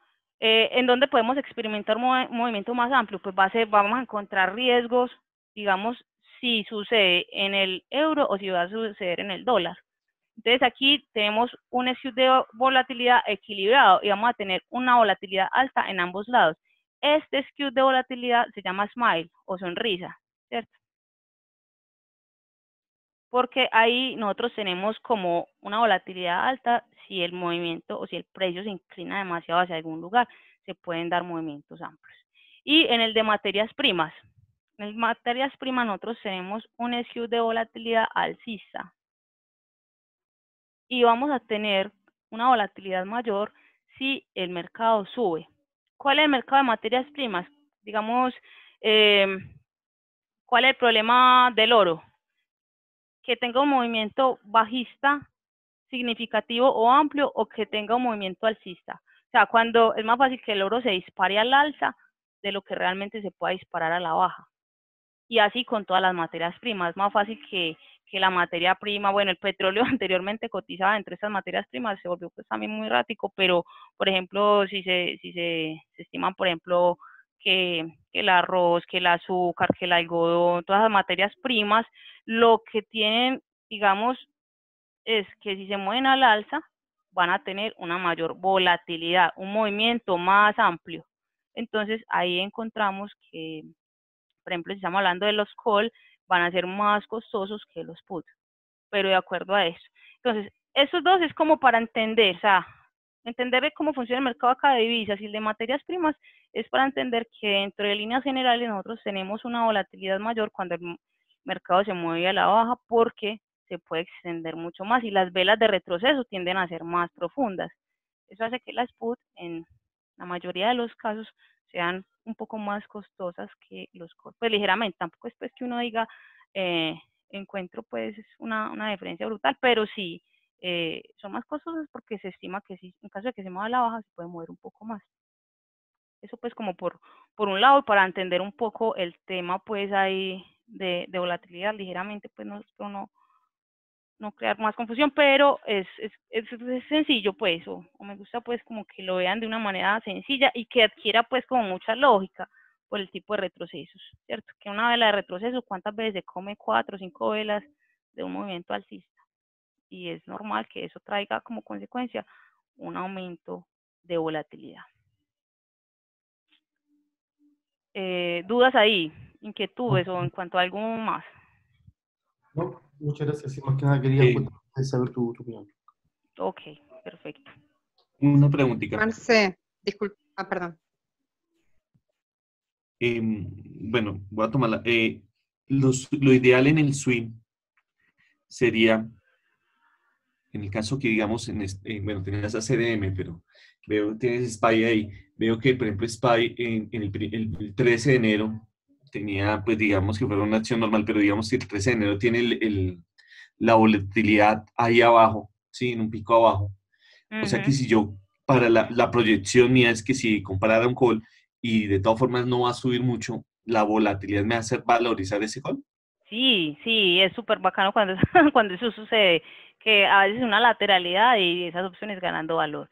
¿En dónde podemos experimentar un movimiento más amplio? Pues vamos a encontrar riesgos, digamos, si sucede en el euro o si va a suceder en el dólar. Entonces aquí tenemos un skew de volatilidad equilibrado y vamos a tener una volatilidad alta en ambos lados. Este skew de volatilidad se llama smile o sonrisa, ¿cierto? Porque ahí nosotros tenemos como una volatilidad alta si el movimiento o si el precio se inclina demasiado hacia algún lugar, se pueden dar movimientos amplios. Y en el de materias primas, nosotros tenemos un skew de volatilidad alcista y vamos a tener una volatilidad mayor si el mercado sube. ¿Cuál es el mercado de materias primas? Digamos, ¿cuál es el problema del oro? Que tenga un movimiento bajista significativo o amplio, o que tenga un movimiento alcista. O sea, cuando es más fácil que el oro se dispare al alza de lo que realmente se pueda disparar a la baja. Y así con todas las materias primas, es más fácil que que la materia prima, bueno, el petróleo anteriormente cotizaba entre estas materias primas, se volvió pues también muy errático, pero por ejemplo, si se estiman, por ejemplo, que el arroz, que el azúcar, que el algodón, todas las materias primas, lo que tienen, digamos, es que si se mueven al alza, van a tener una mayor volatilidad, un movimiento más amplio. Entonces, ahí encontramos que, por ejemplo, si estamos hablando de los call, van a ser más costosos que los put, pero de acuerdo a eso. Entonces, esos dos es como para entender, o sea, entender cómo funciona el mercado acá de divisas y el de materias primas es para entender que dentro de líneas generales nosotros tenemos una volatilidad mayor cuando el mercado se mueve a la baja porque se puede extender mucho más y las velas de retroceso tienden a ser más profundas. Eso hace que las put en la mayoría de los casos sean un poco más costosas que los call, pues ligeramente, tampoco es pues que uno diga encuentro pues una diferencia brutal, pero sí son más costosas porque se estima que sí, en caso de que se mueva a la baja se puede mover un poco más. Eso pues como por un lado, para entender un poco el tema pues ahí de volatilidad ligeramente, pues no crear más confusión, pero es sencillo pues, o me gusta pues como que lo vean de una manera sencilla y que adquiera pues como mucha lógica por el tipo de retrocesos, ¿cierto? Que una vela de retroceso, ¿cuántas veces se come 4 o 5 velas de un movimiento alcista? Y es normal que eso traiga como consecuencia un aumento de volatilidad. ¿Dudas ahí? ¿Inquietudes o en cuanto a algo más? No, muchas gracias. Sí, más que nada quería saber tu opinión. Ok, perfecto. Una preguntita. Marce, disculpa, perdón. Bueno, voy a tomarla. Lo ideal en el swing sería, en el caso que digamos, bueno, tenías a CDM, pero veo, tienes SPY ahí. Veo que, por ejemplo, SPY en el 13 de enero tenía, pues digamos que fuera una acción normal, pero digamos que el 13 de enero tiene la volatilidad ahí abajo, ¿sí? En un pico abajo. O sea que si yo, para la proyección mía es que si comparara un call y de todas formas no va a subir mucho, la volatilidad me hace valorizar ese call. Sí, es súper bacano cuando, cuando eso sucede, que a veces una lateralidad y esas opciones ganando valor.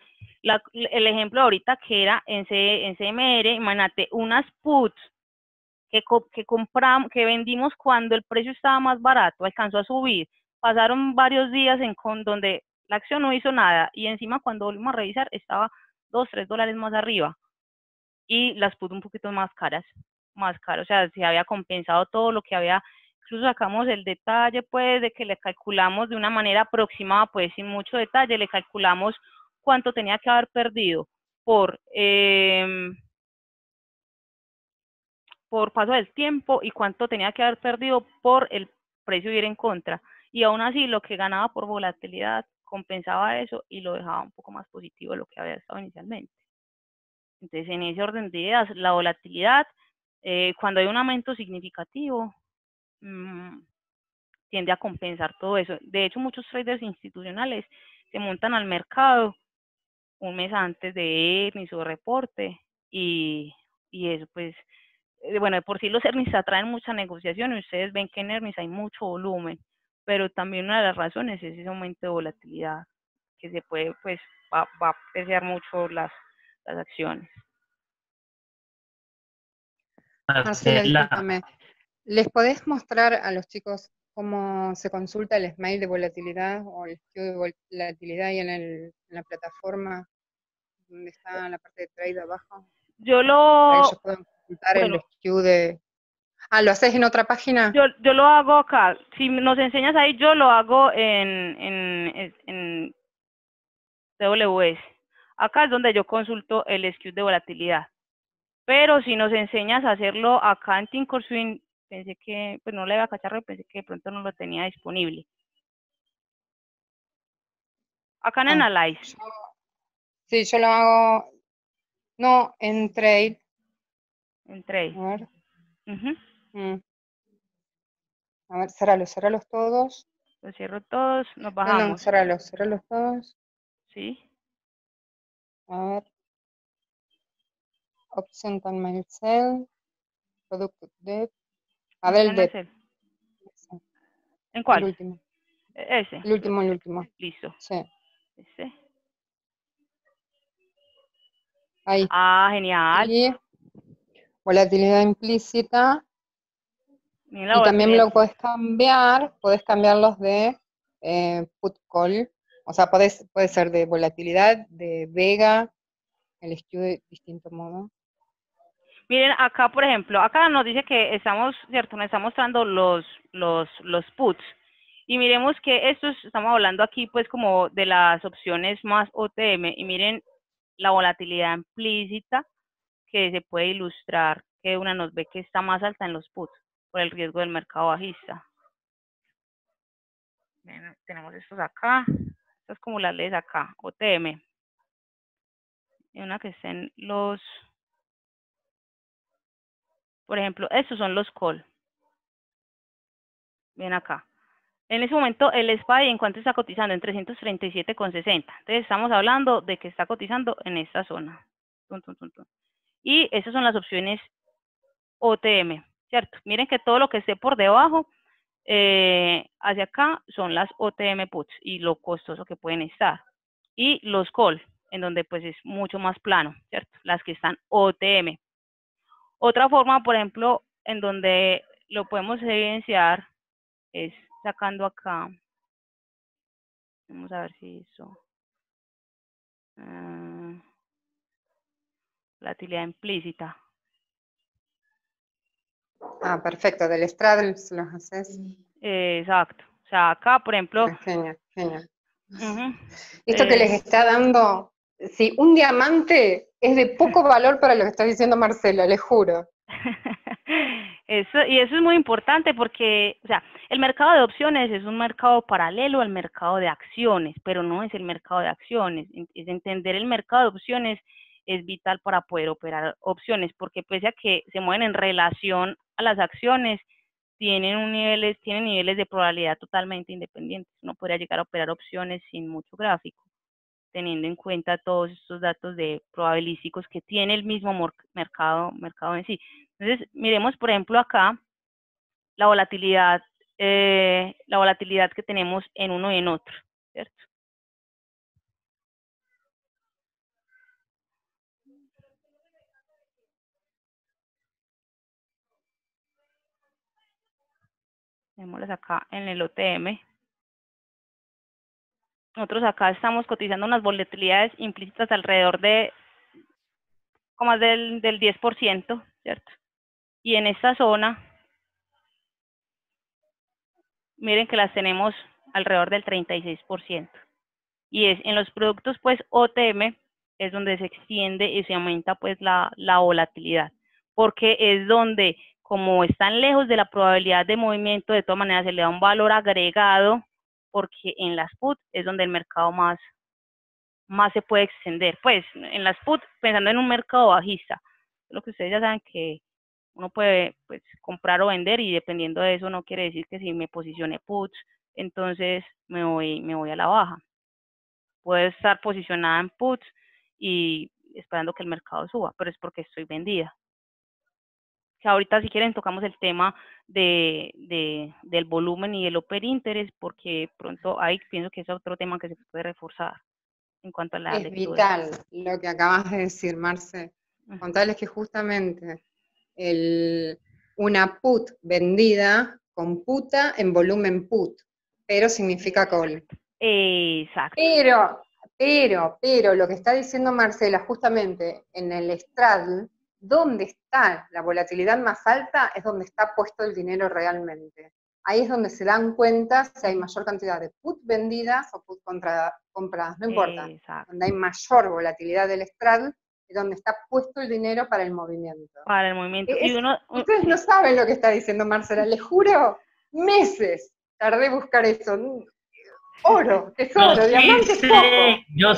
El ejemplo ahorita que era en CMR, imagínate, unas puts que compramos, que vendimos cuando el precio estaba más barato, alcanzó a subir, pasaron varios días donde la acción no hizo nada y encima cuando volvimos a revisar estaba $2-3 más arriba y las puts un poquito más caras, o sea, se había compensado todo lo que había. Incluso sacamos el detalle, pues, de que le calculamos de una manera aproximada, pues, sin mucho detalle, le calculamos cuánto tenía que haber perdido por paso del tiempo y cuánto tenía que haber perdido por el precio ir en contra. Y aún así, lo que ganaba por volatilidad compensaba eso y lo dejaba un poco más positivo de lo que había estado inicialmente. Entonces, en ese orden de ideas, la volatilidad, cuando hay un aumento significativo, tiende a compensar todo eso. De hecho, muchos traders institucionales se montan al mercado un mes antes de earnings o reporte y eso pues, bueno, de por sí los earnings atraen mucha negociación y ustedes ven que en earnings hay mucho volumen, pero también una de las razones es ese aumento de volatilidad que se puede, pues, va a apreciar mucho las acciones. Marcela, discúlpame. ¿Les podés mostrar a los chicos cómo se consulta el smile de volatilidad o el skew de volatilidad ahí en la plataforma donde está en la parte de trade abajo? Para que ellos puedan consultar el skew de... Ah, ¿lo haces en otra página? Yo lo hago acá. Si nos enseñas ahí, yo lo hago en TWS. Acá es donde yo consulto el skew de volatilidad. Pero si nos enseñas a hacerlo acá en Thinkorswim, pensé que, pues no le iba a cachar, pensé que de pronto no lo tenía disponible. Acá en Analyze. Sí, yo lo hago, no, en Trade. En Trade. A ver. A ver, cerralos todos. Los cierro todos, nos bajamos. No, cerralos todos. Sí. A ver. Option con mail sell. Product depth. A ver el depth. ¿En cuál? El último. Ese. El último. Listo. Sí. Ese. Ahí. Ah, genial. Y volatilidad implícita. Miren la Y también volatilidad. lo podés cambiarlos de put call. O sea, puede ser de volatilidad, de vega, el skew de distinto modo. Miren, acá, por ejemplo, acá nos dice que estamos, ¿cierto? Nos está mostrando los puts. Y miremos que estamos hablando aquí, pues, como de las opciones más OTM. Y miren la volatilidad implícita que se puede ilustrar, que una nos ve que está más alta en los puts por el riesgo del mercado bajista. Miren, tenemos estos acá. Estas como las leyes acá, OTM. Y una que estén los... Por ejemplo, estos son los call. Ven acá. En ese momento el SPY en cuanto está cotizando en 337,60. Entonces estamos hablando de que está cotizando en esta zona. Y esas son las opciones OTM, ¿cierto? Miren que todo lo que esté por debajo hacia acá son las OTM puts y lo costoso que pueden estar. Y los call, en donde pues es mucho más plano, ¿cierto? Las que están OTM. Otra forma, por ejemplo, en donde lo podemos evidenciar es sacando acá. Vamos a ver si eso. Volatilidad implícita. Ah, perfecto, del straddle los haces. Exacto. O sea, acá, por ejemplo. Genial. Esto que les está dando, sí, un diamante es de poco valor para lo que está diciendo Marcela, les juro. Eso es muy importante porque, o sea, el mercado de opciones es un mercado paralelo al mercado de acciones, pero no es el mercado de acciones. Es entender el mercado de opciones es vital para poder operar opciones, porque pese a que se mueven en relación a las acciones, tienen niveles de probabilidad totalmente independientes. Uno podría llegar a operar opciones sin mucho gráfico, teniendo en cuenta todos estos datos de probabilísticos que tiene el mismo mercado en sí. Entonces, miremos, por ejemplo, acá la volatilidad que tenemos en uno y en otro, ¿cierto? Veámoslas acá en el OTM. Nosotros acá estamos cotizando unas volatilidades implícitas alrededor de como más del 10%, ¿cierto? Y en esta zona, miren que las tenemos alrededor del 36%. Y es en los productos pues OTM es donde se extiende y se aumenta pues la volatilidad, porque es donde, como están lejos de la probabilidad de movimiento, de todas maneras se le da un valor agregado, porque en las put es donde el mercado más se puede extender. Pues en las put, pensando en un mercado bajista, lo que ustedes ya saben que uno puede pues comprar o vender, y dependiendo de eso no quiere decir que si me posicione puts, entonces me voy a la baja. Puedo estar posicionada en puts y esperando que el mercado suba, pero es porque estoy vendida. Que ahorita si quieren tocamos el tema del volumen y el open interest, porque pronto ahí pienso que es otro tema que se puede reforzar en cuanto a la es lectura. Vital lo que acabas de decir, Marce. Contarles que justamente una put vendida computa en volumen put, pero significa call. Exacto. Pero lo que está diciendo Marcela, justamente en el straddle, donde está la volatilidad más alta es donde está puesto el dinero realmente. Ahí es donde se dan cuenta si hay mayor cantidad de put vendidas o put compradas, no importa. Exacto. Donde hay mayor volatilidad del straddle es donde está puesto el dinero para el movimiento. Para el movimiento. Ustedes no saben lo que está diciendo Marcela, les juro, meses tardé en buscar eso. Oro, tesoro, diamante es poco. Yo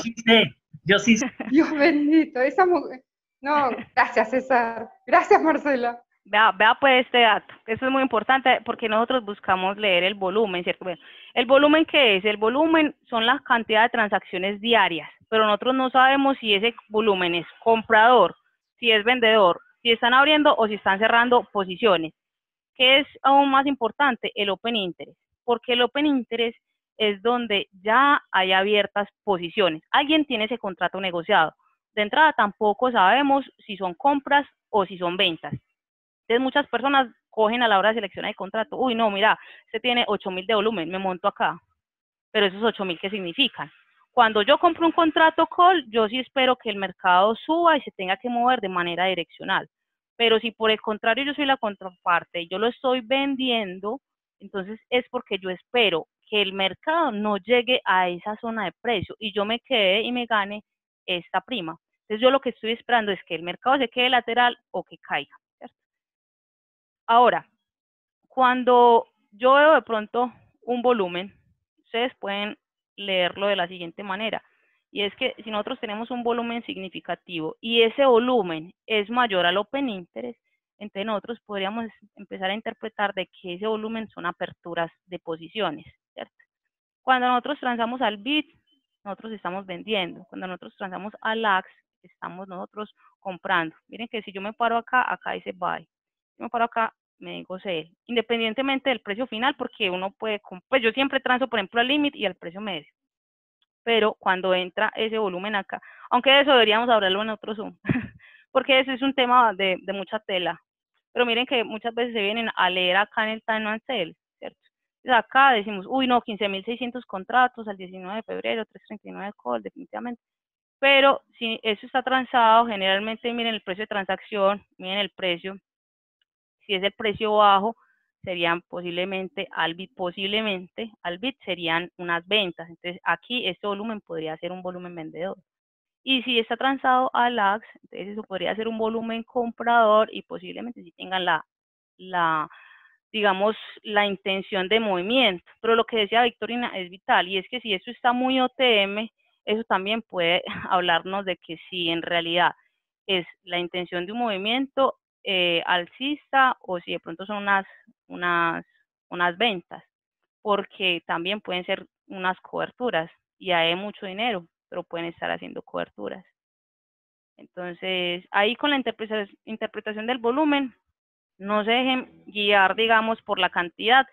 sí sé. Dios bendito, esa mujer. No, gracias César, gracias Marcela. Vea pues este dato, eso es muy importante porque nosotros buscamos leer el volumen, ¿cierto? Bueno, ¿el volumen qué es? El volumen son las cantidades de transacciones diarias, pero nosotros no sabemos si ese volumen es comprador, si es vendedor, si están abriendo o si están cerrando posiciones. ¿Qué es aún más importante? El open interest. porque el open interest es donde ya hay abiertas posiciones. Alguien tiene ese contrato negociado. De entrada tampoco sabemos si son compras o si son ventas. Entonces muchas personas cogen a la hora de seleccionar el contrato, uy no, mira, este tiene 8.000 de volumen, me monto acá. Pero esos 8.000, ¿qué significan? Cuando yo compro un contrato call, yo sí espero que el mercado suba y se tenga que mover de manera direccional. Pero si por el contrario yo soy la contraparte y yo lo estoy vendiendo, entonces es porque yo espero que el mercado no llegue a esa zona de precio y yo me quede y me gane esta prima. Entonces yo lo que estoy esperando es que el mercado se quede lateral o que caiga, ¿cierto? Ahora, cuando yo veo de pronto un volumen, ustedes pueden leerlo de la siguiente manera, y es que si nosotros tenemos un volumen significativo y ese volumen es mayor al open interest, entonces nosotros podríamos empezar a interpretar de que ese volumen son aperturas de posiciones, ¿cierto? Cuando nosotros transamos al bid, nosotros estamos vendiendo. Cuando nosotros transamos al ax, estamos nosotros comprando. Miren que si yo me paro acá, acá dice buy. Si me paro acá, me digo sell. Independientemente del precio final, porque uno puede, pues yo siempre transo, por ejemplo, al limit y al precio medio. Pero cuando entra ese volumen acá, aunque de eso deberíamos hablarlo en otro Zoom, porque ese es un tema de mucha tela. Pero miren que muchas veces se vienen a leer acá en el time and sell, ¿cierto? Entonces acá decimos, uy no, 15.600 contratos al 19 de febrero, 339 call, definitivamente. Pero si eso está transado, generalmente miren el precio de transacción, miren el precio. Si es el precio bajo, serían posiblemente al bid serían unas ventas. Entonces aquí este volumen podría ser un volumen vendedor. Y si está transado al ax, entonces eso podría ser un volumen comprador y posiblemente si tengan digamos, la intención de movimiento. Pero lo que decía Victorina es vital, y es que si eso está muy OTM, eso también puede hablarnos de que si en realidad es la intención de un movimiento alcista o si de pronto son unas ventas, porque también pueden ser unas coberturas y hay mucho dinero, pero pueden estar haciendo coberturas. Entonces, ahí con la interpretación del volumen, no se dejen guiar, digamos, por la cantidad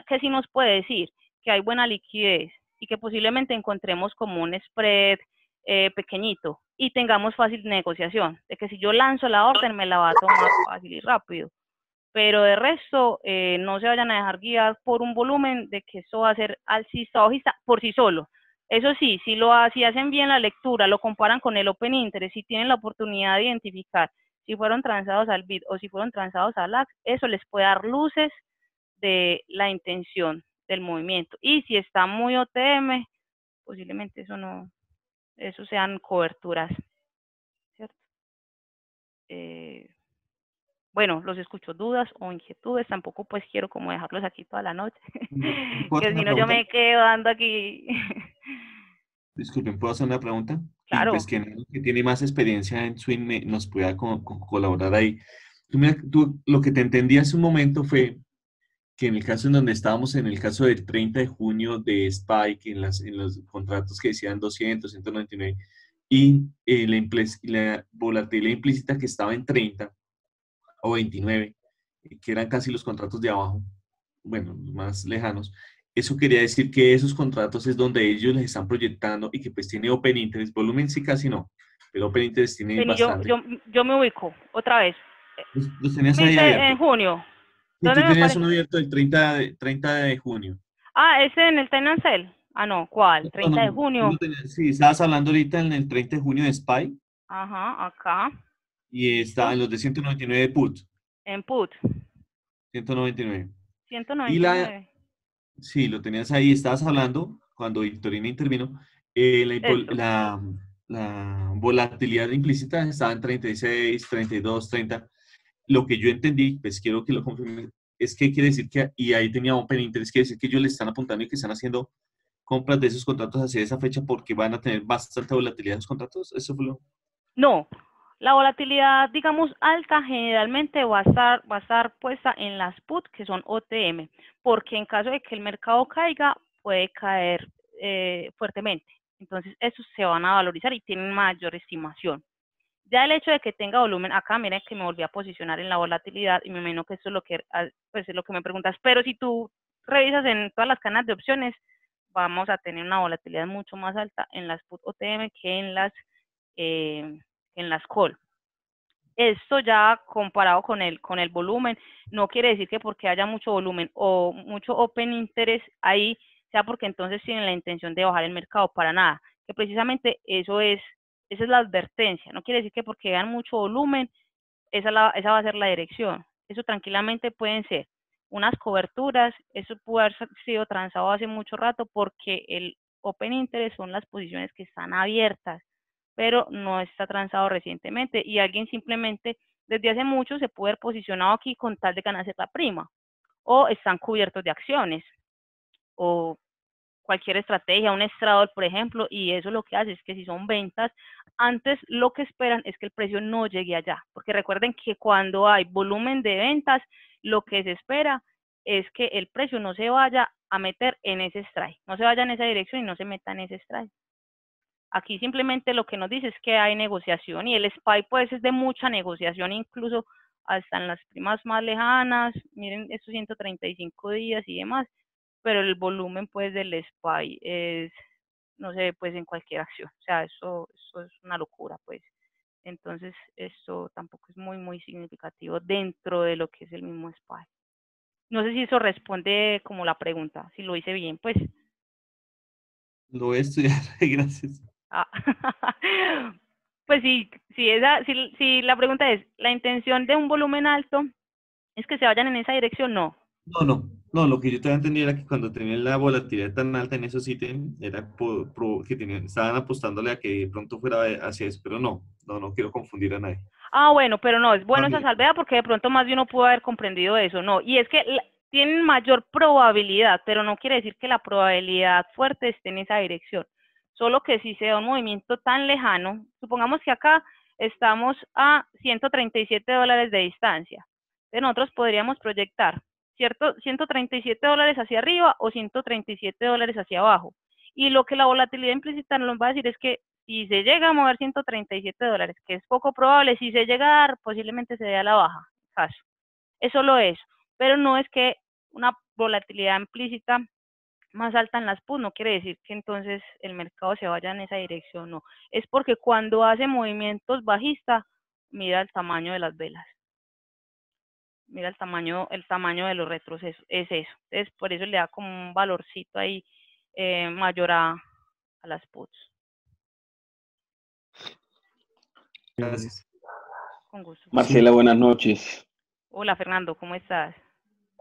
que sí nos puede decir que hay buena liquidez y que posiblemente encontremos como un spread pequeñito y tengamos fácil negociación, de que si yo lanzo la orden me la va a tomar fácil y rápido, pero de resto no se vayan a dejar guiar por un volumen de que eso va a ser alcista o bajista por sí solo. Eso sí, si hacen bien la lectura, lo comparan con el open interest, si tienen la oportunidad de identificar si fueron transados al bid o si fueron transados al ax, eso les puede dar luces de la intención del movimiento. Y si está muy OTM, posiblemente eso sean coberturas, ¿cierto? Bueno, los escucho dudas o inquietudes, tampoco pues quiero como dejarlos aquí toda la noche, que si no yo me quedo dando aquí. Disculpen, ¿puedo hacer una pregunta? Claro. Y pues que tiene más experiencia en swing nos pueda colaborar ahí. Tú, lo que te entendí hace un momento fue que en el caso en donde estábamos, en el caso del 30 de junio de Spike, en los contratos que decían 200, 199, y la volatilidad implícita que estaba en 30 o 29, que eran casi los contratos de abajo, bueno, los más lejanos. Eso quería decir que esos contratos es donde ellos les están proyectando y que pues tiene open interest, volumen sí casi no, pero open interest tiene bastante. Yo me ubico otra vez. Los tenías ahí abiertos. En junio. Sí, tú tenías uno abierto el 30 de junio. Ah, ese en el time and sell. Ah, no, ¿cuál? 30 de junio. Sí, estabas hablando ahorita en el 30 de junio de SPY. Ajá, acá. Y está en los de 199 de put. En put. 199. 199. Sí, lo tenías ahí, estabas hablando cuando Victorina intervino. La volatilidad implícita estaba en 36, 32, 30. Lo que yo entendí, pues quiero que lo confirme, es que quiere decir que, y ahí tenía open interest, quiere decir que ellos le están apuntando y que están haciendo compras de esos contratos hacia esa fecha porque van a tener bastante volatilidad en los contratos. ¿Eso fue lo? No, la volatilidad, digamos, alta generalmente va a estar puesta en las put que son OTM, porque en caso de que el mercado caiga, puede caer fuertemente. Entonces, esos se van a valorizar y tienen mayor estimación. Ya el hecho de que tenga volumen, acá miren que me volví a posicionar en la volatilidad y me imagino que eso es lo que, pues, es lo que me preguntas, pero si tú revisas en todas las cadenas de opciones, vamos a tener una volatilidad mucho más alta en las put OTM que en las call. Esto ya comparado con el volumen, no quiere decir que porque haya mucho volumen o mucho open interest ahí, sea porque entonces tienen la intención de bajar el mercado, para nada, que precisamente esa es la advertencia. No quiere decir que porque vean mucho volumen, esa va a ser la dirección. Eso tranquilamente pueden ser unas coberturas, eso puede haber sido transado hace mucho rato, porque el open interest son las posiciones que están abiertas, pero no está transado recientemente, y alguien simplemente desde hace mucho se puede haber posicionado aquí con tal de ganarse la prima, o están cubiertos de acciones, o cualquier estrategia, un estrador, por ejemplo, y eso lo que hace es que si son ventas, antes lo que esperan es que el precio no llegue allá, porque recuerden que cuando hay volumen de ventas, lo que se espera es que el precio no se vaya a meter en ese strike, no se vaya en esa dirección y no se meta en ese strike. Aquí simplemente lo que nos dice es que hay negociación, y el SPY pues es de mucha negociación, incluso hasta en las primas más lejanas. Miren estos 135 días y demás, pero el volumen pues del SPY es, no sé, pues en cualquier acción, o sea, eso es una locura pues. Entonces esto tampoco es muy significativo dentro de lo que es el mismo SPY. No sé si eso responde como la pregunta, si lo hice bien pues. Lo voy a estudiar, gracias. Ah. Pues si la pregunta es, ¿la intención de un volumen alto es que se vayan en esa dirección? No. No, lo que yo te había entendido era que cuando tenían la volatilidad tan alta en esos ítems, era que estaban apostándole a que de pronto fuera hacia eso, pero no quiero confundir a nadie. Ah, bueno, pero no, es bueno esa salvedad, porque de pronto más de uno pudo haber comprendido eso, no, y es que tienen mayor probabilidad, pero no quiere decir que la probabilidad fuerte esté en esa dirección, solo que si se da un movimiento tan lejano, supongamos que acá estamos a $137 de distancia, entonces nosotros podríamos proyectar, ¿cierto? $137 hacia arriba o $137 hacia abajo, y lo que la volatilidad implícita nos va a decir es que si se llega a mover $137, que es poco probable, si se llega a dar, posiblemente se dé a la baja, caso. Es solo eso, pero no es que una volatilidad implícita más alta en las put no quiere decir que entonces el mercado se vaya en esa dirección, no. Es porque cuando hace movimientos bajistas, mira el tamaño de las velas. Mira el tamaño de los retrocesos, es eso. Entonces, por eso le da como un valorcito ahí mayor a las puts. Gracias. Con gusto. Marcela, buenas noches. Hola, Fernando, ¿cómo estás?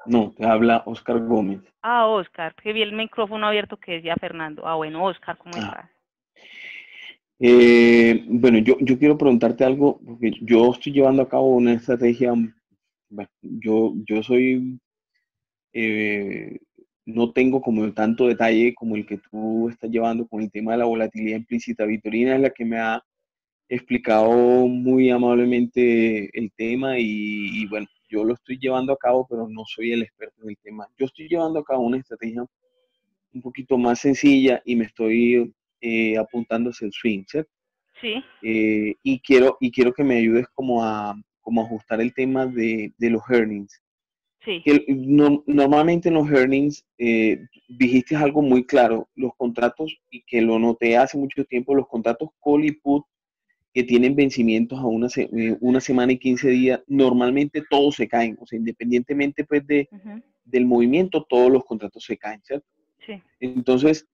No, te habla Oscar Gómez. Ah, Oscar, que vi el micrófono abierto que decía Fernando. Ah, bueno, Oscar, ¿cómo estás? Bueno, yo quiero preguntarte algo, porque yo estoy llevando a cabo una estrategia. Bueno, yo soy, no tengo como tanto detalle como el que tú estás llevando con el tema de la volatilidad implícita. Vitorina es la que me ha explicado muy amablemente el tema, y bueno, yo lo estoy llevando a cabo, pero no soy el experto en el tema. Yo estoy llevando a cabo una estrategia un poquito más sencilla y me estoy apuntando hacia el swing, ¿cierto? Sí. Y quiero que me ayudes como a ajustar el tema de los earnings. Sí. Que normalmente en los earnings dijiste algo muy claro, los contratos, y que lo noté hace mucho tiempo, los contratos call y put que tienen vencimientos a una semana y 15 días, normalmente todos se caen, o sea, independientemente pues del movimiento, todos los contratos se caen, ¿cierto? Sí. Entonces,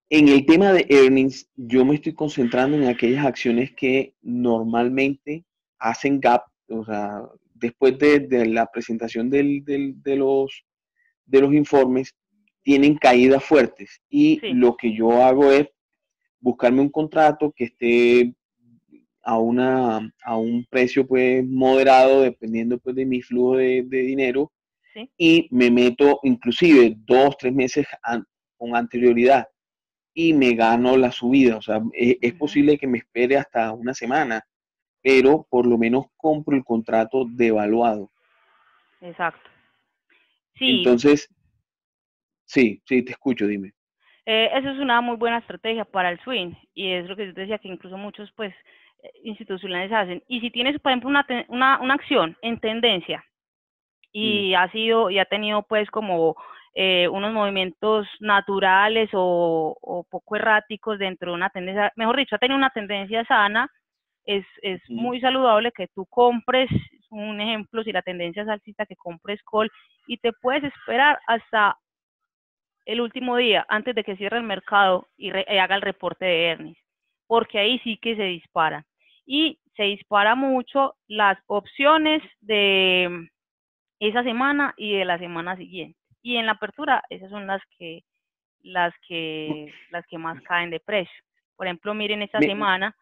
en el tema de earnings, yo me estoy concentrando en aquellas acciones que normalmente hacen gap, o sea, después de la presentación de los informes, tienen caídas fuertes, y Sí. lo que yo hago es buscarme un contrato que esté a un precio pues moderado, dependiendo pues de mi flujo de dinero, Sí. y me meto inclusive 2-3 meses con anterioridad y me gano la subida. O sea, es posible que me espere hasta una semana, pero por lo menos compro el contrato devaluado. Exacto. Sí. Entonces, sí, te escucho, dime. Eso es una muy buena estrategia para el swing, y es lo que yo te decía, que incluso muchos pues institucionales hacen. Y si tienes, por ejemplo, una acción en tendencia y ha tenido pues como unos movimientos naturales o poco erráticos dentro de una tendencia, mejor dicho, ha tenido una tendencia sana, es muy saludable que tú compres, un ejemplo, si la tendencia es alcista, que compres call y te puedes esperar hasta el último día antes de que cierre el mercado y haga el reporte de earnings, porque ahí sí que se dispara. Y se dispara mucho las opciones de esa semana y de la semana siguiente. Y en la apertura, esas son las que más caen de precio. Por ejemplo, miren esta semana.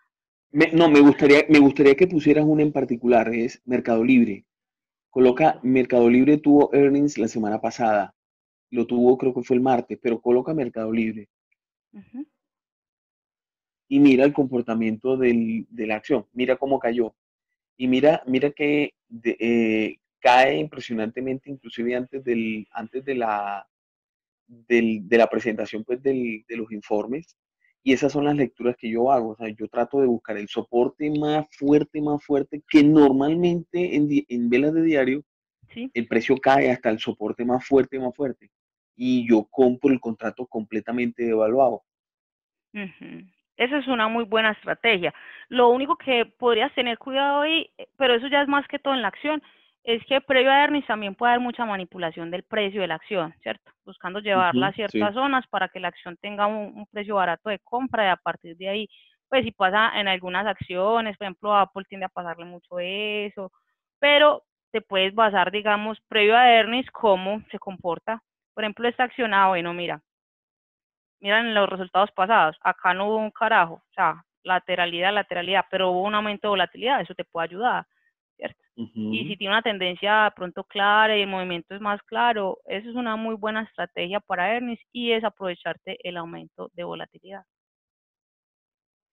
No, me gustaría que pusieras una en particular, es Mercado Libre. Coloca, Mercado Libre tuvo earnings la semana pasada. Lo tuvo, creo que fue el martes, pero coloca Mercado Libre. Y mira el comportamiento de la acción. Mira cómo cayó. Y mira que cae impresionantemente, inclusive antes de la presentación pues, de los informes. Y esas son las lecturas que yo hago. O sea, yo trato de buscar el soporte más fuerte, que normalmente en velas de diario, ¿sí?, el precio cae hasta el soporte más fuerte. Y yo compro el contrato completamente devaluado. Esa es una muy buena estrategia. Lo único que podrías tener cuidado ahí, pero eso ya es más que todo en la acción, es que previo a earnings también puede haber mucha manipulación del precio de la acción, ¿cierto? Buscando llevarla a ciertas zonas para que la acción tenga un precio barato de compra y a partir de ahí, pues si pasa en algunas acciones, por ejemplo, Apple tiende a pasarle mucho eso, pero te puedes basar, digamos, previo a earnings, cómo se comporta. Por ejemplo, esta acción, bueno, miran los resultados pasados, acá no hubo un carajo, o sea, lateralidad, pero hubo un aumento de volatilidad, eso te puede ayudar, ¿cierto? Y si tiene una tendencia pronto clara y el movimiento es más claro, eso es una muy buena estrategia para earnings y es aprovecharte el aumento de volatilidad.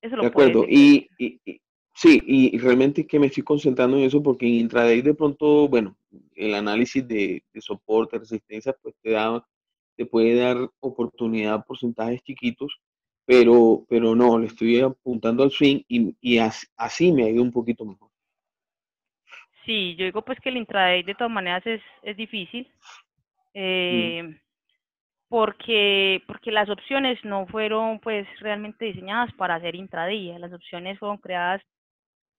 Eso lo de acuerdo, sí, y realmente es que me estoy concentrando en eso porque en intraday de pronto, bueno, el análisis de soporte, resistencia, pues te puede dar oportunidad a porcentajes chiquitos, pero no, le estoy apuntando al swing y así me ha ido un poquito mejor. Sí, yo digo pues que el intraday de todas maneras es difícil, porque las opciones no fueron pues realmente diseñadas para hacer intradía, las opciones fueron creadas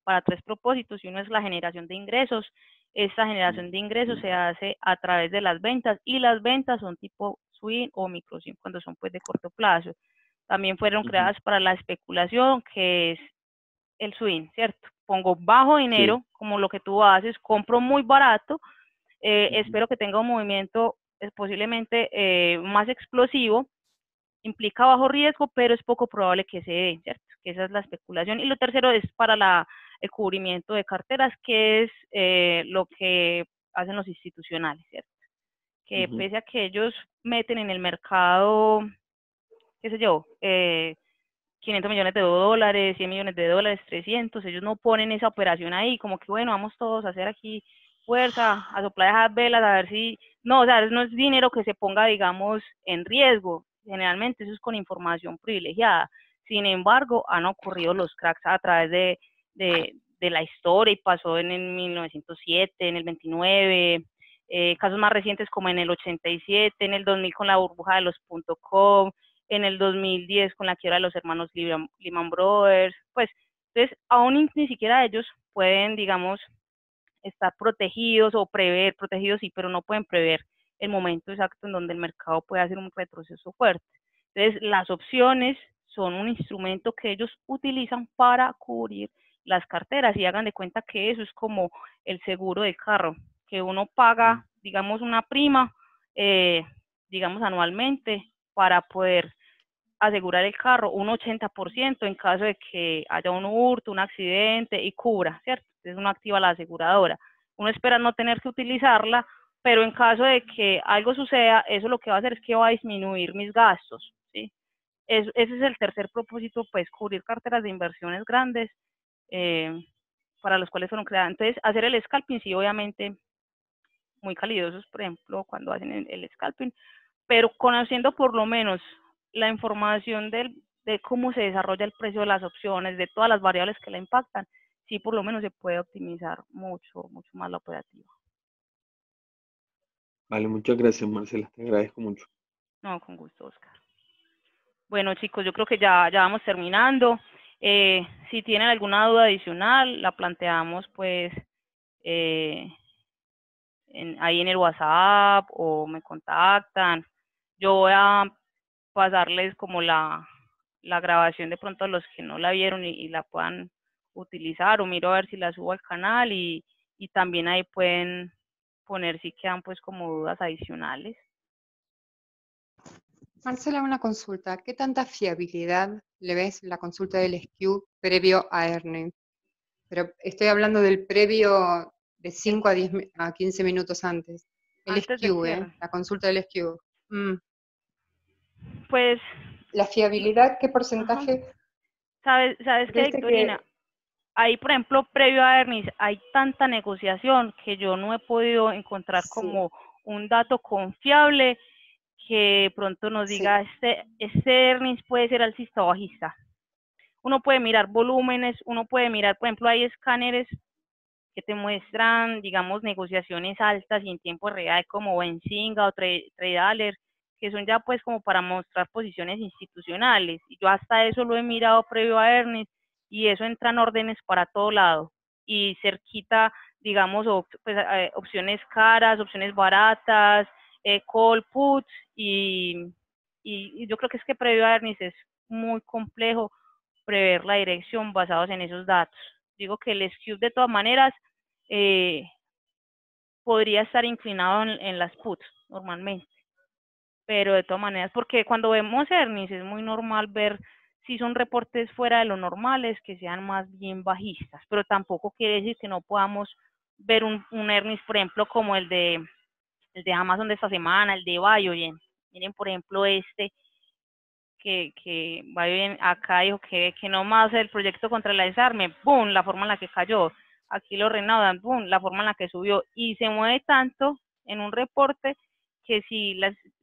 para tres propósitos y uno es la generación de ingresos. Esta generación de ingresos se hace a través de las ventas y las ventas son tipo swing o micro swing cuando son pues de corto plazo. También fueron creadas para la especulación, que es el swing, ¿cierto? Pongo bajo dinero, como lo que tú haces, compro muy barato, espero que tenga un movimiento posiblemente más explosivo, implica bajo riesgo, pero es poco probable que se dé, ¿cierto? Que esa es la especulación. Y lo tercero es para el cubrimiento de carteras, que es lo que hacen los institucionales, ¿cierto? Que pese a que ellos meten en el mercado, qué sé yo, 500 millones de dólares, 100 millones de dólares, 300, ellos no ponen esa operación ahí, como que bueno, vamos todos a hacer aquí fuerza, a soplar esas velas, a ver si, no, o sea, no es dinero que se ponga, digamos, en riesgo, generalmente eso es con información privilegiada. Sin embargo, han ocurrido los cracks a través de la historia y pasó en el 1907, en el 29, casos más recientes como en el 87, en el 2000 con la burbuja de los .com, en el 2010 con la quiebra de los hermanos Lehman Brothers, pues, entonces, aún ni siquiera ellos pueden, digamos, estar protegidos o prever, protegidos sí, pero no pueden prever el momento exacto en donde el mercado puede hacer un retroceso fuerte. Entonces, las opciones son un instrumento que ellos utilizan para cubrir las carteras y hagan de cuenta que eso es como el seguro del carro, que uno paga, digamos, una prima, digamos, anualmente para poder asegurar el carro un 80% en caso de que haya un hurto, un accidente y cubra, ¿cierto? Entonces uno activa la aseguradora. Uno espera no tener que utilizarla, pero en caso de que algo suceda, eso lo que va a hacer es que va a disminuir mis gastos, ¿sí? Ese es el tercer propósito, pues cubrir carteras de inversiones grandes para los cuales fueron creadas. Entonces, hacer el scalping, sí, obviamente, muy calidosos, por ejemplo, cuando hacen el scalping, pero conociendo por lo menos la información de cómo se desarrolla el precio de las opciones, de todas las variables que la impactan, sí por lo menos se puede optimizar mucho más la operativa. Vale, muchas gracias, Marcela, te agradezco mucho. No, con gusto, Oscar. Bueno, chicos, yo creo que ya vamos terminando. Si tienen alguna duda adicional, la planteamos pues ahí en el WhatsApp o me contactan. Yo voy a pasarles como la grabación de pronto a los que no la vieron y la puedan utilizar, o miro a ver si la subo al canal y también ahí pueden poner si quedan pues como dudas adicionales. Marcela, una consulta. ¿Qué tanta fiabilidad le ves la consulta del SKU previo a earnings? Pero estoy hablando del previo de 5 a 15 minutos antes. El Antes del SKU, cierre. la consulta del SKU. Pues, La fiabilidad, ¿qué porcentaje? ¿sabes qué, Victorina? Ahí, por ejemplo, previo a earnings, hay tanta negociación que yo no he podido encontrar como un dato confiable que pronto nos diga, este earnings puede ser alcista o bajista. Uno puede mirar volúmenes, uno puede mirar, por ejemplo, hay escáneres que te muestran, digamos, negociaciones altas y en tiempo real, como Benzinga o Trade, que son ya pues como para mostrar posiciones institucionales. Y yo hasta eso lo he mirado previo a earnings, y eso entra en órdenes para todo lado. Y cerquita, digamos, pues, opciones caras, opciones baratas, call puts, y yo creo que es que previo a earnings es muy complejo prever la dirección basados en esos datos. Digo que el SKU de todas maneras podría estar inclinado en las puts normalmente, pero de todas maneras, porque cuando vemos earnings es muy normal ver si son reportes fuera de lo normales, que sean más bien bajistas, pero tampoco quiere decir que no podamos ver un earnings, por ejemplo, como el de Amazon de esta semana, el de Biogen. Miren, por ejemplo, que Biogen acá dijo que no más el proyecto contra el desarme, boom, la forma en la que cayó. Aquí lo renaudan, boom, la forma en la que subió, y se mueve tanto en un reporte que si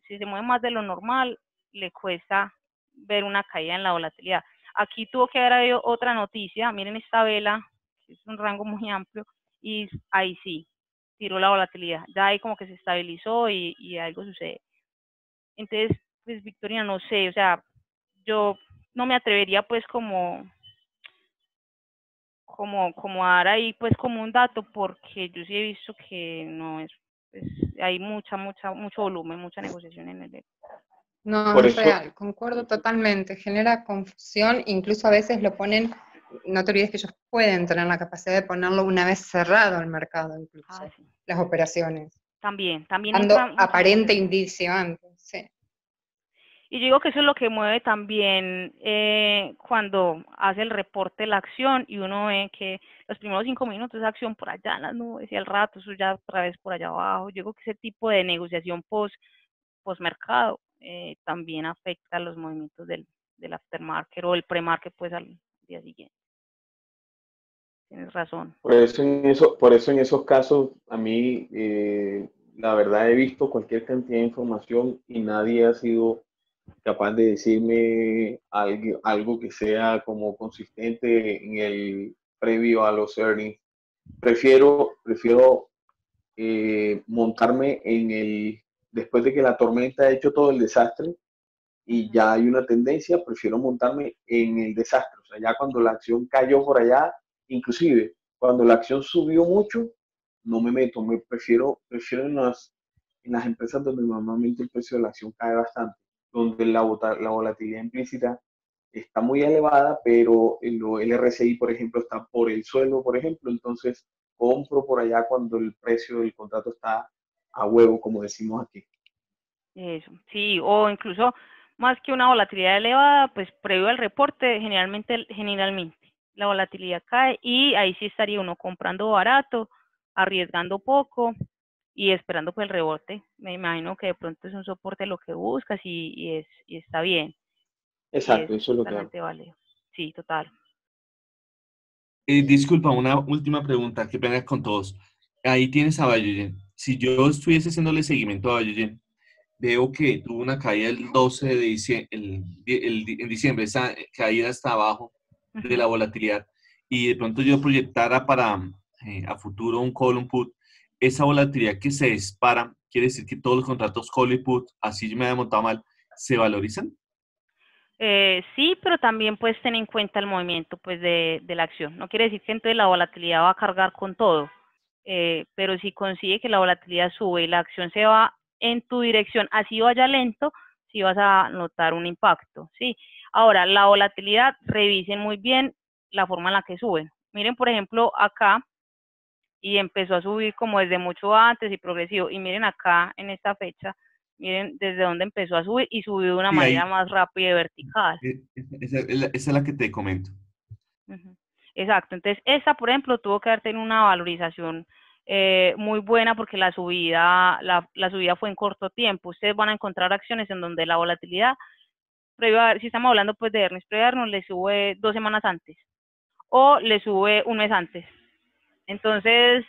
se mueve más de lo normal, le cuesta ver una caída en la volatilidad. Aquí tuvo que haber habido otra noticia, miren esta vela, que es un rango muy amplio, y ahí sí, tiró la volatilidad, ya ahí como que se estabilizó y algo sucede. Entonces, pues Victorina, no sé, o sea, yo no me atrevería pues como a dar ahí pues como un dato, porque yo sí he visto que no es, pues, hay mucho volumen, mucha negociación en el. No, es real, concuerdo totalmente, genera confusión, incluso a veces lo ponen, no te olvides que ellos pueden tener la capacidad de ponerlo una vez cerrado el mercado, incluso, Sí. las operaciones. También Dando aparente indicio antes, sí. Y yo digo que eso es lo que mueve también cuando hace el reporte de la acción y uno ve que los primeros 5 minutos esa acción por allá en las nubes y al rato eso ya otra vez por allá abajo. Yo digo que ese tipo de negociación post-mercado también afecta los movimientos del aftermarket o el pre-market pues al día siguiente. Tienes razón. Por eso en esos casos a mí la verdad he visto cualquier cantidad de información y nadie ha sido capaz de decirme algo que sea como consistente en el previo a los earnings. Prefiero montarme después de que la tormenta ha hecho todo el desastre y ya hay una tendencia, prefiero montarme en el desastre. O sea, ya cuando la acción cayó por allá, inclusive cuando la acción subió mucho, no me meto, prefiero en las empresas donde normalmente el precio de la acción cae bastante, donde la volatilidad implícita está muy elevada, pero el RSI, por ejemplo, está por el suelo, por ejemplo, entonces compro por allá cuando el precio del contrato está a huevo, como decimos aquí. Eso, sí, o incluso más que una volatilidad elevada, pues previo al reporte, generalmente la volatilidad cae y ahí sí estaría uno comprando barato, arriesgando poco y esperando pues el rebote. Me imagino que de pronto es un soporte lo que buscas y está bien. Exacto, eso es lo que totalmente válido. Sí, total. Disculpa, una última pregunta, qué pena con todos. Ahí tienes a Biogen. Si yo estuviese haciéndole seguimiento a Biogen, veo que tuvo una caída el 12 de diciembre, en diciembre, esa caída hasta abajo de la volatilidad, y de pronto yo proyectara para a futuro un call, un put, esa volatilidad que se dispara, quiere decir que todos los contratos call y put, así yo me había montado mal, ¿se valorizan? Sí, pero también puedes tener en cuenta el movimiento pues de la acción. No quiere decir que entonces la volatilidad va a cargar con todo, pero si consigue que la volatilidad sube y la acción se va en tu dirección, así vaya lento, sí vas a notar un impacto, ¿sí? Ahora, la volatilidad, revisen muy bien la forma en la que suben. Miren, por ejemplo, acá, y empezó a subir como desde mucho antes y progresivo, y miren acá en esta fecha, miren desde dónde empezó a subir y subió de una Sí, manera ahí, más rápida y vertical. esa es la que te comento. Exacto, entonces esa, por ejemplo, tuvo que haber tenido una valorización muy buena porque la subida fue en corto tiempo. Ustedes van a encontrar acciones en donde la volatilidad, si estamos hablando pues de earnings, previo a earnings, le sube 2 semanas antes o le sube un mes antes. Entonces,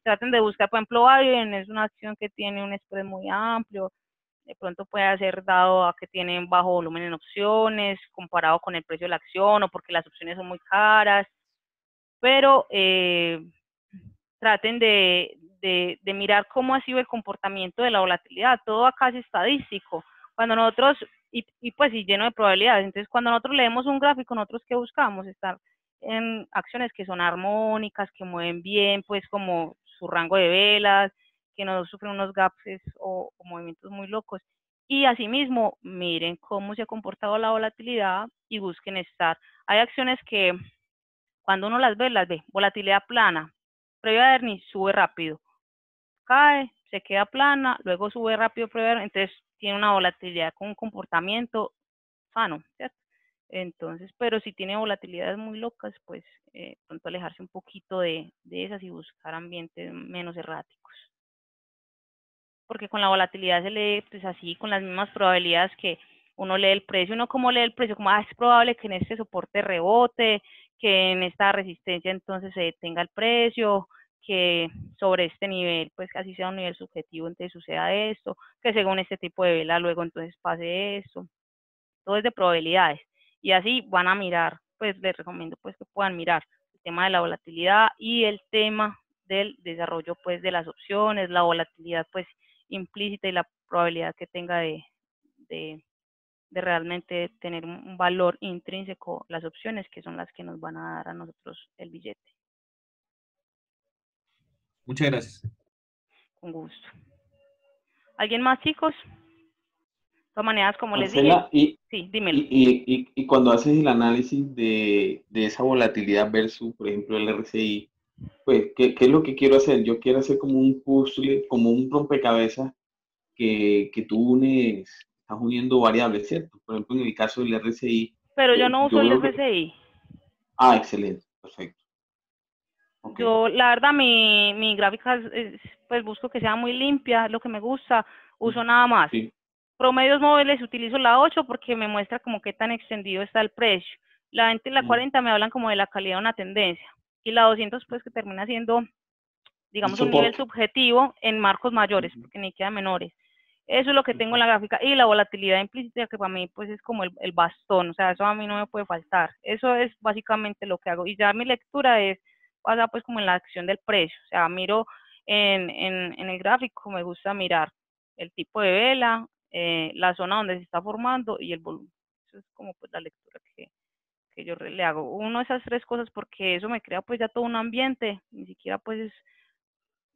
traten de buscar, por ejemplo, Biden es una acción que tiene un spread muy amplio, de pronto puede ser dado a que tienen bajo volumen en opciones, comparado con el precio de la acción, o porque las opciones son muy caras, pero traten de mirar cómo ha sido el comportamiento de la volatilidad, todo acá es estadístico, cuando nosotros, y pues y lleno de probabilidades, entonces cuando nosotros leemos un gráfico, nosotros ¿qué buscamos? Estar en acciones que son armónicas, que mueven bien, pues como su rango de velas, que no sufren unos gaps o movimientos muy locos. Y asimismo, miren cómo se ha comportado la volatilidad y busquen estar. Hay acciones que cuando uno las ve, volatilidad plana, previo a earnings sube rápido, cae, se queda plana, luego sube rápido previo a earnings, entonces tiene una volatilidad con un comportamiento sano, ¿cierto? Entonces, pero si tiene volatilidades muy locas, pues pronto alejarse un poquito de esas y buscar ambientes menos erráticos. Porque con la volatilidad se lee, pues así, con las mismas probabilidades que uno lee el precio, uno como lee el precio, como es probable que en este soporte rebote, que en esta resistencia entonces se detenga el precio, que sobre este nivel, pues así sea un nivel subjetivo, entonces suceda esto, que según este tipo de vela luego entonces pase esto, todo es de probabilidades, y así van a mirar, pues les recomiendo pues que puedan mirar el tema de la volatilidad y el tema del desarrollo pues de las opciones, la volatilidad pues implícita y la probabilidad que tenga de realmente tener un valor intrínseco las opciones, que son las que nos van a dar a nosotros el billete. Muchas gracias. Con gusto. ¿Alguien más, chicos? De todas maneras, como Marcela, les dije, sí, dímelo. Y cuando haces el análisis de esa volatilidad versus, por ejemplo, el RSI, pues, ¿qué es lo que quiero hacer? Yo quiero hacer como un puzzle, como un rompecabezas que tú unes, estás uniendo variables, ¿cierto? Por ejemplo, en el caso del RSI, Pero yo no uso yo el veo que... RSI. Ah, excelente, perfecto. Okay. Yo, la verdad, mi gráfica, pues busco que sea muy limpia, lo que me gusta, uso nada más. Sí. Promedios móviles utilizo la 8 porque me muestra como qué tan extendido está el precio. La 20 y la 40 me hablan como de la calidad de una tendencia. Y la 200 pues que termina siendo, digamos, un nivel subjetivo en marcos mayores, porque ni queda menores. Eso es lo que tengo en la gráfica. Y la volatilidad implícita, que para mí pues es como el bastón, o sea, eso a mí no me puede faltar. Eso es básicamente lo que hago. Y ya mi lectura es basada pues como en la acción del precio. O sea, miro en el gráfico, me gusta mirar el tipo de vela, la zona donde se está formando y el volumen. Eso es como pues la lectura que yo le hago. Uno de esas tres cosas porque eso me crea pues ya todo un ambiente, ni siquiera pues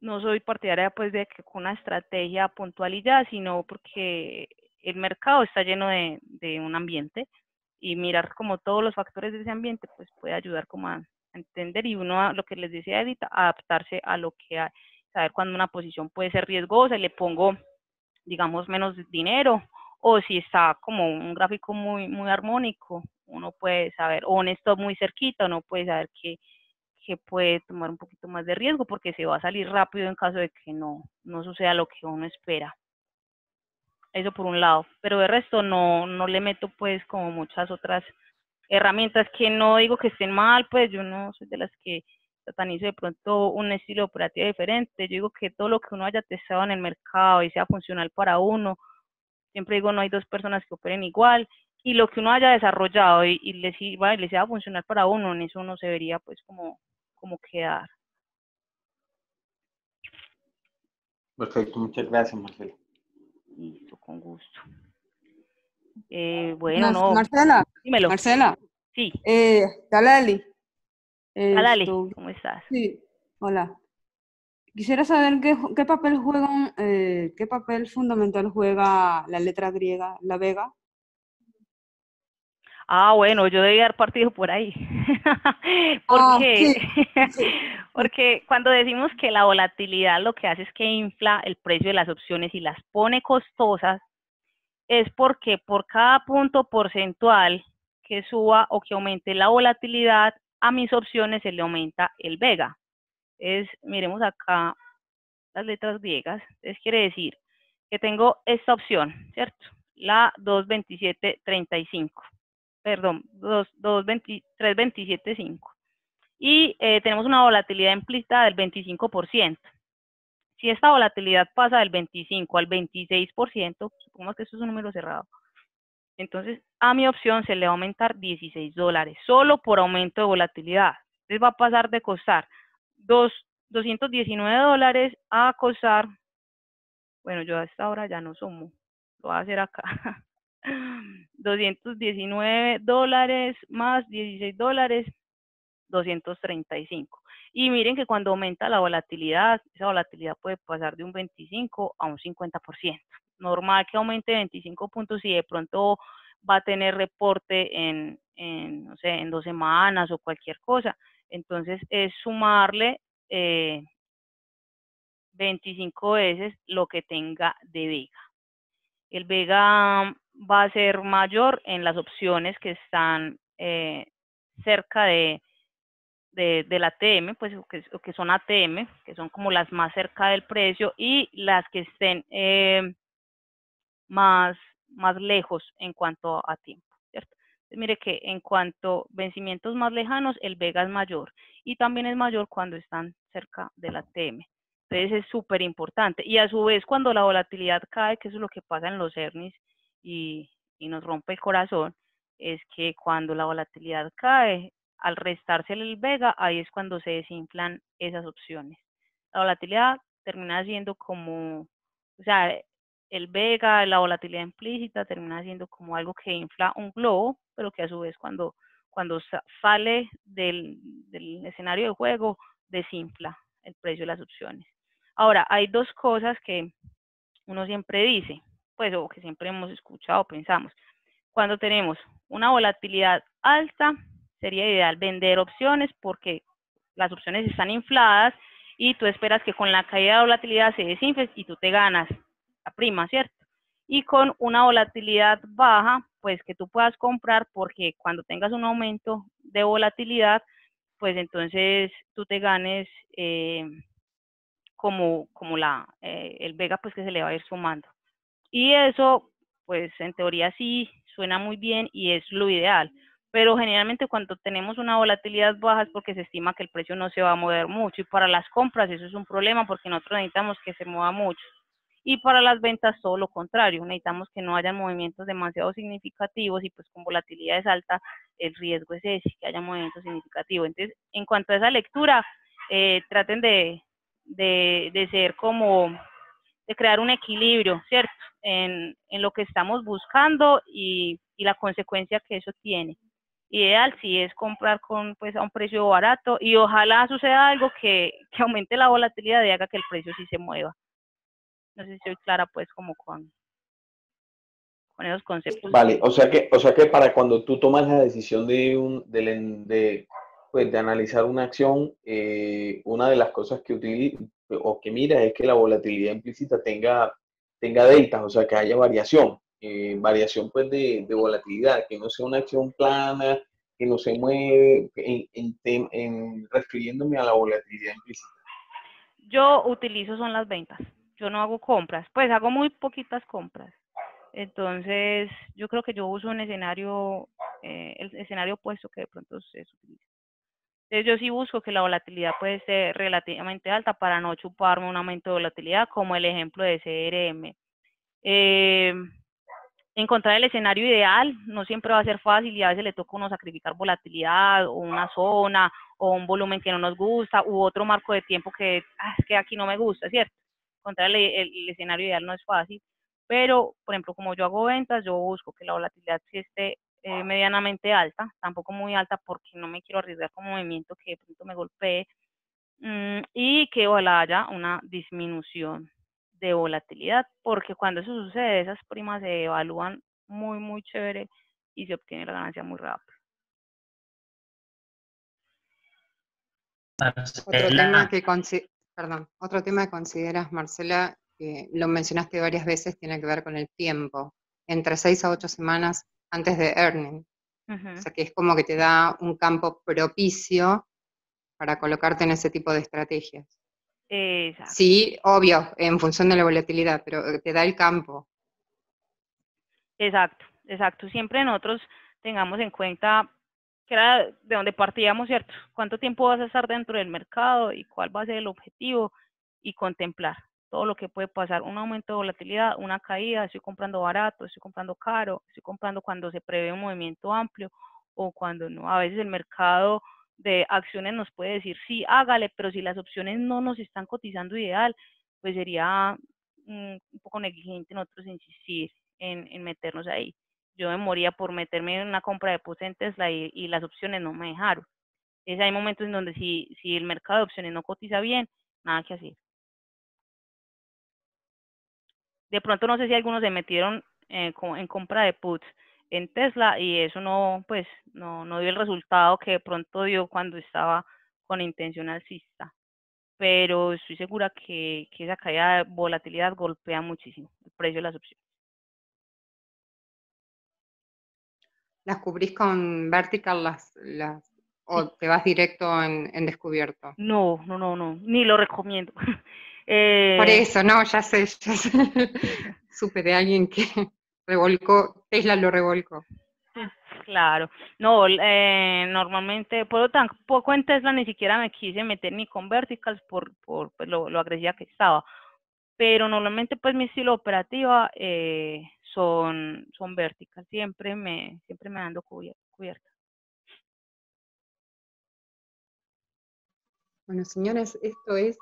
no soy partidaria pues de que con una estrategia puntual y ya, sino porque el mercado está lleno de un ambiente y mirar como todos los factores de ese ambiente pues puede ayudar como a entender y uno, lo que les decía Edith, adaptarse a lo que hay, saber cuándo una posición puede ser riesgosa y le pongo digamos menos dinero, o si está como un gráfico muy armónico, uno puede saber, o un stop muy cerquita, uno puede saber que puede tomar un poquito más de riesgo porque se va a salir rápido en caso de que no suceda lo que uno espera. Eso por un lado, pero de resto no le meto pues como muchas otras herramientas que no digo que estén mal, pues yo no soy de las que satanizo de pronto un estilo operativo diferente, yo digo que todo lo que uno haya testado en el mercado y sea funcional para uno, siempre digo no hay dos personas que operen igual, y lo que uno haya desarrollado y le sirva y le sea funcional para uno, en eso uno se vería pues como quedar. Perfecto, muchas gracias, Marcela. Listo, con gusto. Bueno, no. Marcela, Dímelo. Marcela. Sí. Dalali. Dalali, ¿cómo estás? Sí, hola. Quisiera saber qué papel juegan, qué papel fundamental juega la letra griega, la vega. Ah, bueno, yo debí haber partido por ahí. Porque cuando decimos que la volatilidad lo que hace es que infla el precio de las opciones y las pone costosas, es porque por cada punto porcentual que suba o que aumente la volatilidad, a mis opciones se le aumenta el vega. Miremos acá las letras griegas. Entonces quiere decir que tengo esta opción, ¿cierto? La 227.35. Perdón, 327.5. Y tenemos una volatilidad implícita del 25%. Si esta volatilidad pasa del 25 al 26%, supongamos que esto es un número cerrado, entonces a mi opción se le va a aumentar $16, solo por aumento de volatilidad. Entonces va a pasar de costar $219 a costar, bueno, yo a esta hora ya no sumo, lo voy a hacer acá. $219 más $16, 235. Y miren que cuando aumenta la volatilidad, esa volatilidad puede pasar de un 25 a un 50%. Normal que aumente 25 puntos si de pronto va a tener reporte no sé, en 2 semanas o cualquier cosa. Entonces es sumarle 25 veces lo que tenga de vega. El vega va a ser mayor en las opciones que están cerca de la ATM, pues que son ATM, que son como las más cerca del precio, y las que estén más lejos en cuanto a tiempo, ¿cierto? Entonces, mire que en cuanto a vencimientos más lejanos, el vega es mayor, y también es mayor cuando están cerca de la ATM. Entonces es súper importante. Y a su vez, cuando la volatilidad cae, que eso es lo que pasa en los earnings y nos rompe el corazón, es que cuando la volatilidad cae, al restarse el vega, ahí es cuando se desinflan esas opciones. La volatilidad termina siendo como, o sea, el vega, la volatilidad implícita, termina siendo como algo que infla un globo, pero que a su vez cuando sale del escenario de juego, desinfla el precio de las opciones. Ahora, hay dos cosas que uno siempre dice, pues, o que siempre hemos escuchado, pensamos. Cuando tenemos una volatilidad alta, sería ideal vender opciones porque las opciones están infladas y tú esperas que con la caída de volatilidad se desinfle y tú te ganas la prima, ¿cierto? Y con una volatilidad baja, pues que tú puedas comprar porque cuando tengas un aumento de volatilidad, pues entonces tú te ganes como el vega, pues que se le va a ir sumando. Y eso, pues en teoría sí suena muy bien y es lo ideal, pero generalmente cuando tenemos una volatilidad baja es porque se estima que el precio no se va a mover mucho, y para las compras eso es un problema porque nosotros necesitamos que se mueva mucho, y para las ventas todo lo contrario, necesitamos que no haya movimientos demasiado significativos, y pues con volatilidades altas el riesgo es ese, que haya movimientos significativos. Entonces, en cuanto a esa lectura, traten de ser como, de crear un equilibrio, ¿cierto? En lo que estamos buscando y la consecuencia que eso tiene. Ideal sí es comprar pues a un precio barato, y ojalá suceda algo que aumente la volatilidad y haga que el precio sí se mueva. No sé si soy clara pues como con esos conceptos. Vale, o sea que para cuando tú tomas la decisión de analizar una acción, una de las cosas que miras es que la volatilidad implícita tenga deltas, o sea que haya variación pues de volatilidad, que no sea una acción plana, que no se mueve, refiriéndome a la volatilidad implícita. Yo utilizo son las ventas, yo no hago compras, pues hago muy poquitas compras. Entonces, yo creo que yo uso un escenario, el escenario opuesto que de pronto se utiliza. Entonces, yo sí busco que la volatilidad puede ser relativamente alta para no chuparme un aumento de volatilidad, como el ejemplo de CRM. Encontrar el escenario ideal no siempre va a ser fácil, y a veces le toca a uno sacrificar volatilidad o una zona o un volumen que no nos gusta u otro marco de tiempo que aquí no me gusta, ¿cierto? encontrar el escenario ideal no es fácil, pero, por ejemplo, como yo hago ventas, yo busco que la volatilidad sí esté medianamente alta, tampoco muy alta porque no me quiero arriesgar con un movimiento que de pronto me golpee, y que ojalá haya una disminución de volatilidad, porque cuando eso sucede, esas primas se evalúan muy, muy chévere y se obtiene la ganancia muy rápido. Otro tema que consideras, Marcela, que lo mencionaste varias veces, tiene que ver con el tiempo, entre 6 a 8 semanas antes de earning. O sea que es como que te da un campo propicio para colocarte en ese tipo de estrategias. Exacto. Sí, obvio, en función de la volatilidad, pero te da el campo. Exacto, exacto. Siempre nosotros tengamos en cuenta que era de donde partíamos, ¿cierto? ¿Cuánto tiempo vas a estar dentro del mercado y cuál va a ser el objetivo? Y contemplar todo lo que puede pasar, un aumento de volatilidad, una caída, estoy comprando barato, estoy comprando caro, estoy comprando cuando se prevé un movimiento amplio o cuando no. A veces el mercado de acciones nos puede decir, sí, hágale, pero si las opciones no nos están cotizando ideal, pues sería un poco negligente nosotros insistir en meternos ahí. Yo me moría por meterme en una compra de puts en Tesla y las opciones no me dejaron. Hay momentos en donde si el mercado de opciones no cotiza bien, nada que hacer. De pronto no sé si algunos se metieron en compra de puts en Tesla y eso no, pues, no dio el resultado que de pronto dio cuando estaba con intención alcista. Pero estoy segura que esa caída de volatilidad golpea muchísimo el precio de las opciones. ¿Las cubrís con vertical o te vas directo en descubierto? No, ni lo recomiendo. Por eso, no, ya sé. Supe de alguien que revolcó, Tesla lo revolcó. Claro, no, normalmente, por tampoco en Tesla ni siquiera me quise meter ni con verticals por pues, lo agresiva que estaba, pero normalmente pues mi estilo operativa son verticals, siempre me ando cubierta. Bueno, señores, esto es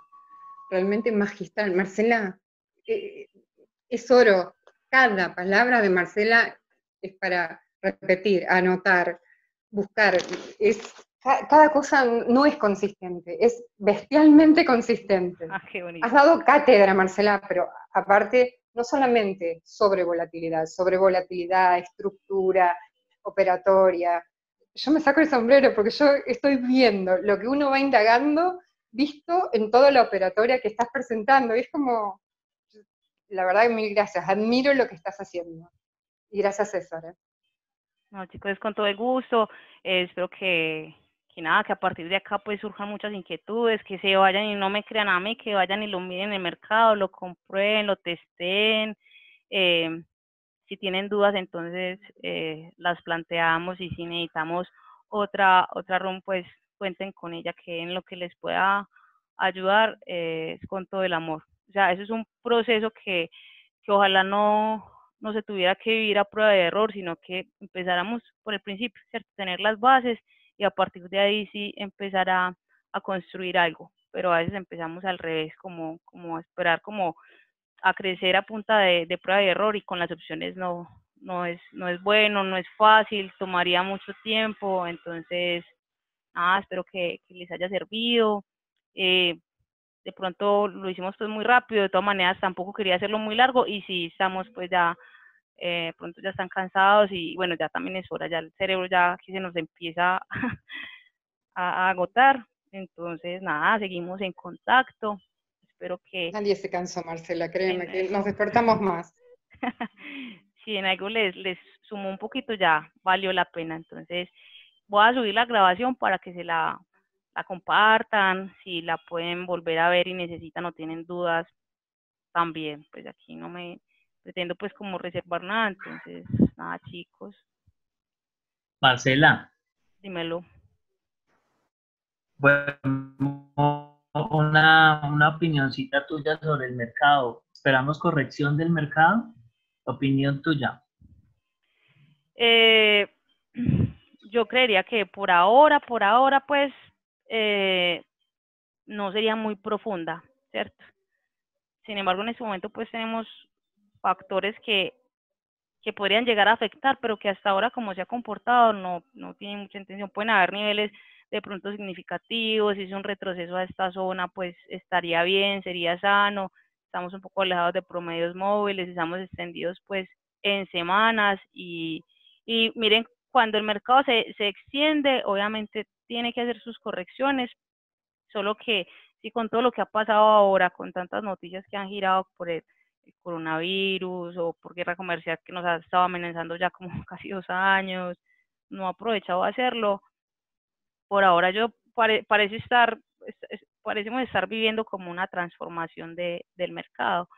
realmente magistral. Marcela, es oro. Cada palabra de Marcela es para repetir, anotar, buscar. Cada cosa no es consistente, es bestialmente consistente. Qué bonito. Has dado cátedra, Marcela, pero aparte, no solamente sobre volatilidad, estructura, operatoria. Yo me saco el sombrero porque yo estoy viendo lo que uno va indagando visto en toda la operatoria que estás presentando. Y es como, la verdad, mil gracias. Admiro lo que estás haciendo. Y gracias, César. No, chicos, con todo el gusto. Espero que nada, que a partir de acá pues surjan muchas inquietudes, que se vayan y no me crean a mí, que vayan y lo miren en el mercado, lo comprueben, lo testeen. Si tienen dudas, entonces las planteamos y si necesitamos otra run, pues cuenten con ella, que en lo que les pueda ayudar es con todo el amor. O sea, eso es un proceso que ojalá no se tuviera que vivir a prueba de error, sino que empezáramos por el principio, ¿cierto? Tener las bases y a partir de ahí sí empezar a construir algo. Pero a veces empezamos al revés, como a esperar, como a crecer a punta de prueba y error, y con las opciones no es bueno, no es fácil, tomaría mucho tiempo. Entonces, espero que les haya servido. De pronto lo hicimos pues muy rápido, de todas maneras tampoco quería hacerlo muy largo, y si estamos pues ya, pronto ya están cansados y bueno, ya también es hora, ya el cerebro ya aquí se nos empieza a agotar. Entonces, nada, seguimos en contacto. Espero que... Nadie se cansó, Marcela, créeme, que nos despertamos más. Si en algo les sumó un poquito, ya valió la pena. Entonces, voy a subir la grabación para que se la compartan, si la pueden volver a ver y necesitan o tienen dudas, también. Pues aquí no me pretendo pues como reservar nada, entonces, nada, chicos. Marcela. Dímelo. Bueno, una opinioncita tuya sobre el mercado. ¿Esperamos corrección del mercado? Opinión tuya. Yo creería que por ahora, pues, no sería muy profunda, ¿cierto? Sin embargo, en este momento pues tenemos factores que podrían llegar a afectar, pero que hasta ahora como se ha comportado no tienen mucha intención. Pueden haber niveles de pronto significativos, si es un retroceso a esta zona, pues estaría bien, sería sano, estamos un poco alejados de promedios móviles, estamos extendidos pues en semanas y miren, cuando el mercado se extiende, obviamente tiene que hacer sus correcciones, solo que sí, con todo lo que ha pasado ahora, con tantas noticias que han girado por el coronavirus o por guerra comercial que nos ha estado amenazando ya como casi 2 años, no ha aprovechado a hacerlo. Por ahora yo parecemos estar viviendo como una transformación del mercado,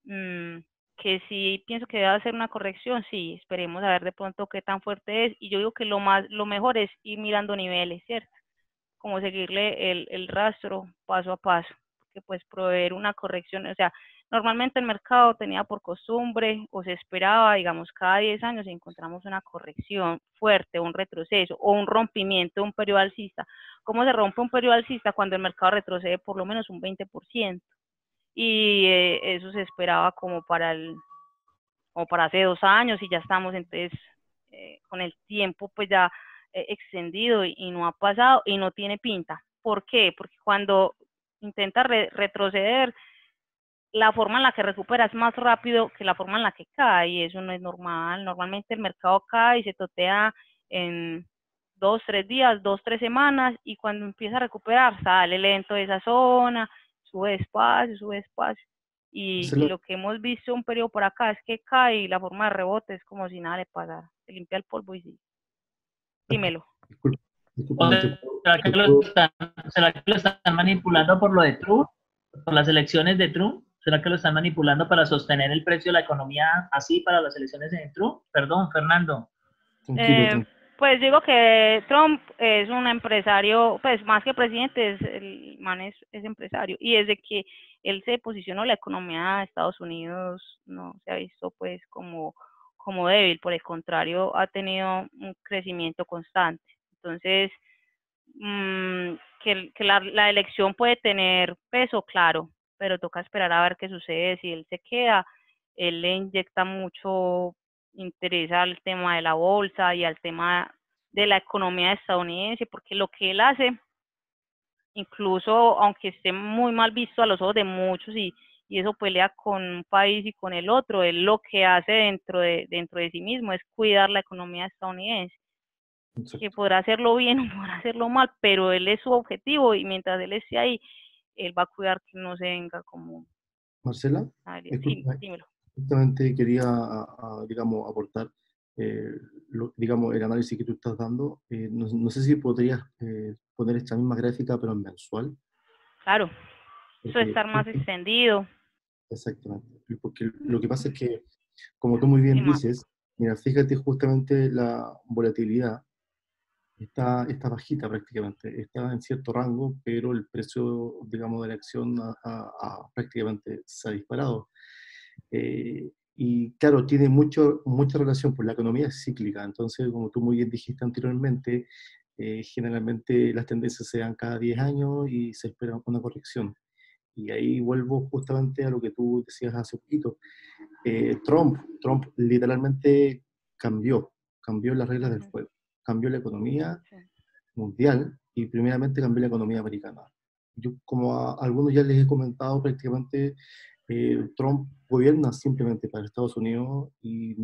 que sí pienso que debe hacer una corrección, sí, esperemos a ver de pronto qué tan fuerte es, y yo digo que lo mejor es ir mirando niveles, ¿cierto? Como seguirle el rastro paso a paso, que pues proveer una corrección, o sea, normalmente el mercado tenía por costumbre o se esperaba, digamos, cada 10 años encontramos una corrección fuerte, un retroceso o un rompimiento de un periodo alcista. ¿Cómo se rompe un periodo alcista? Cuando el mercado retrocede por lo menos un 20%. Y eso se esperaba como para hace 2 años y ya estamos entonces con el tiempo pues ya extendido y no ha pasado y no tiene pinta. ¿Por qué? Porque cuando intenta retroceder, la forma en la que recupera es más rápido que la forma en la que cae, y eso no es normal. Normalmente el mercado cae y se totea en 2, 3 días, 2, 3 semanas, y cuando empieza a recuperar sale lento de esa zona, sube despacio, y lo que hemos visto un periodo por acá es que cae y la forma de rebote es como si nada le pasara, se limpia el polvo y sí. Dímelo. ¿Será que lo están manipulando por lo de Trump? ¿Por las elecciones de Trump? ¿Será que lo están manipulando para sostener el precio de la economía así para las elecciones de Trump? Perdón, Fernando. Pues digo que Trump es un empresario, pues más que presidente, el man es empresario, y desde que él se posicionó, la economía de Estados Unidos no se ha visto pues como débil, por el contrario, ha tenido un crecimiento constante. Entonces, que la elección puede tener peso, claro, pero toca esperar a ver qué sucede. Si él se queda, él le inyecta mucho interés al tema de la bolsa y al tema de la economía estadounidense, porque lo que él hace, incluso aunque esté muy mal visto a los ojos de muchos y eso pelea con un país y con el otro, él lo que hace dentro de sí mismo es cuidar la economía estadounidense. Exacto. Que podrá hacerlo bien o podrá hacerlo mal, pero él es su objetivo, y mientras él esté ahí, él va a cuidar que no se venga como... Marcela, sí, dímelo. Justamente quería, digamos, aportar, digamos, el análisis que tú estás dando. No sé si podrías poner esta misma gráfica, pero en mensual. Claro, eso de estar más extendido. Exactamente, porque lo que pasa es que, como tú muy bien dices, mira, fíjate justamente la volatilidad. Está bajita prácticamente, está en cierto rango, pero el precio, digamos, de la acción prácticamente se ha disparado. Y claro, tiene mucha relación, pues la economía es cíclica, entonces, como tú muy bien dijiste anteriormente, generalmente las tendencias se dan cada 10 años y se espera una corrección. Y ahí vuelvo justamente a lo que tú decías hace poquito. Trump literalmente cambió las reglas del juego, cambió la economía mundial y primeramente cambió la economía americana. Yo, como a algunos ya les he comentado, prácticamente Trump gobierna simplemente para Estados Unidos y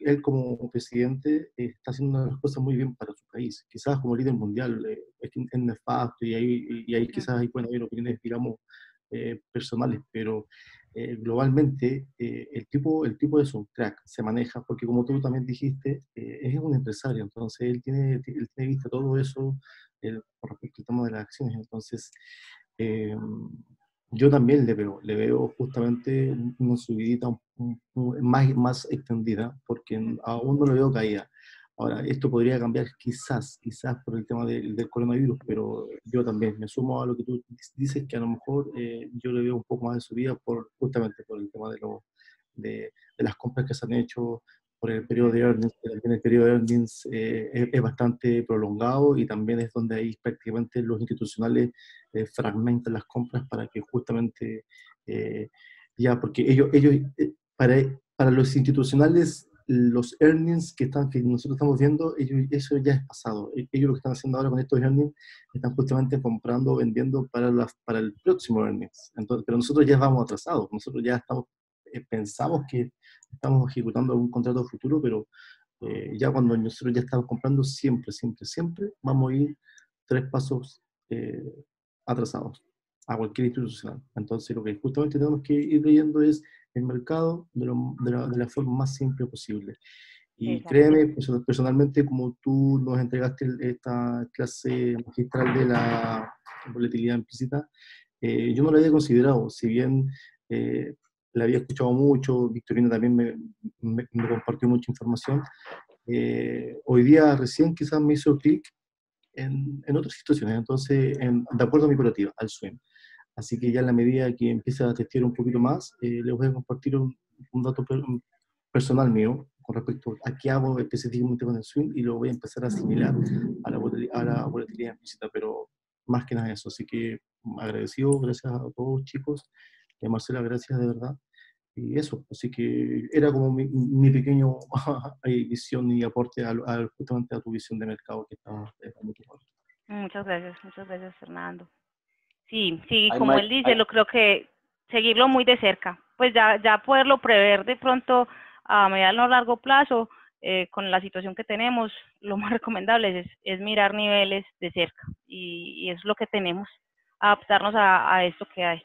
él como presidente está haciendo las cosas muy bien para su país. Quizás como líder mundial es nefasto y ahí quizás hay, bueno, hay opiniones, digamos, personales, pero globalmente el tipo es un crack, se maneja, porque como tú también dijiste, es un empresario, entonces él tiene vista todo eso con respecto al tema de las acciones. Entonces yo también le veo justamente una subidita más extendida, porque aún no le veo caída. Ahora, esto podría cambiar quizás por el tema del coronavirus, pero yo también me sumo a lo que tú dices, que a lo mejor yo le veo un poco más de subida justamente por el tema de las compras que se han hecho por el periodo de earnings, que también el periodo de earnings es bastante prolongado y también es donde ahí prácticamente los institucionales fragmentan las compras para que justamente ya, porque para los institucionales, los earnings que nosotros estamos viendo, eso ya es pasado. Ellos lo que están haciendo ahora con estos earnings, están justamente comprando o vendiendo para el próximo earnings. Entonces, pero nosotros ya vamos atrasados, nosotros ya pensamos que estamos ejecutando algún contrato futuro, pero ya cuando nosotros ya estamos comprando, siempre vamos a ir 3 pasos atrasados a cualquier institucional. Entonces, lo que justamente tenemos que ir leyendo es el mercado de la forma más simple posible. Y Exacto. créeme, personalmente, como tú nos entregaste esta clase magistral de la volatilidad implícita, yo no la había considerado, si bien la había escuchado mucho, Victorina también me compartió mucha información. Hoy día recién quizás me hizo clic en otras situaciones, entonces, de acuerdo a mi operativa, al swing. Así que ya en la medida que empiece a testear un poquito más, les voy a compartir un dato personal mío con respecto a qué hago específicamente con el swing y lo voy a empezar a asimilar a la volatilidad implícita, pero más que nada eso. Así que agradecido, gracias a todos chicos. Marcela, gracias de verdad. Y eso, así que era como mi pequeño visión y aporte justamente a tu visión de mercado que está muy bueno. Muchas gracias, Fernando. Sí, como él dice, lo creo que seguirlo muy de cerca, pues ya poderlo prever de pronto a mediano o largo plazo, con la situación que tenemos, lo más recomendable es mirar niveles de cerca, y es lo que tenemos, adaptarnos a esto que hay.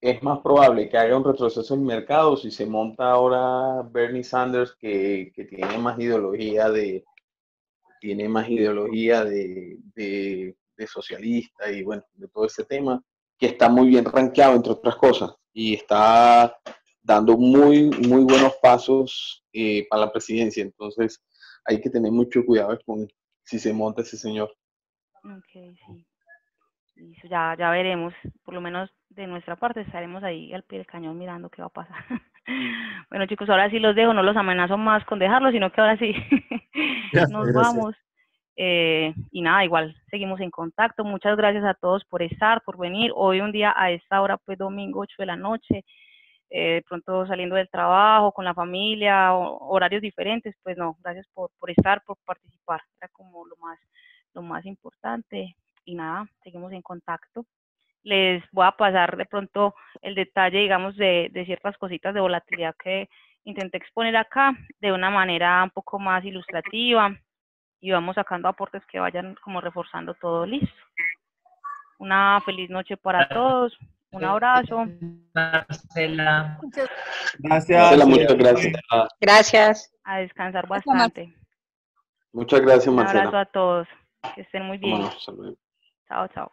Es más probable que haya un retroceso en el mercado si se monta ahora Bernie Sanders, que tiene más ideología de socialista y bueno, de todo ese tema, que está muy bien rankeado, entre otras cosas, y está dando muy buenos pasos para la presidencia. Entonces hay que tener mucho cuidado con si se monta ese señor. Ok, sí. Listo, ya veremos, por lo menos de nuestra parte estaremos ahí al pie del cañón mirando qué va a pasar. Bueno chicos, ahora sí los dejo, no los amenazo más con dejarlos, sino que ahora sí nos vamos. Y nada, igual seguimos en contacto. Muchas gracias a todos por estar, por venir. Hoy un día a esta hora, pues domingo 8 de la noche, de pronto saliendo del trabajo, con la familia, horarios diferentes, pues no, gracias por estar, por participar, era como lo más importante. Y nada, seguimos en contacto. Les voy a pasar de pronto el detalle, digamos, de ciertas cositas de volatilidad que intenté exponer acá de una manera un poco más ilustrativa, y vamos sacando aportes que vayan como reforzando todo. Listo. Una feliz noche para todos. Un abrazo. Marcela. Gracias. Marcela, muchas gracias. Gracias. A descansar bastante. Muchas gracias, Marcela. Un abrazo a todos. Que estén muy bien. Vámonos, Chao, chao.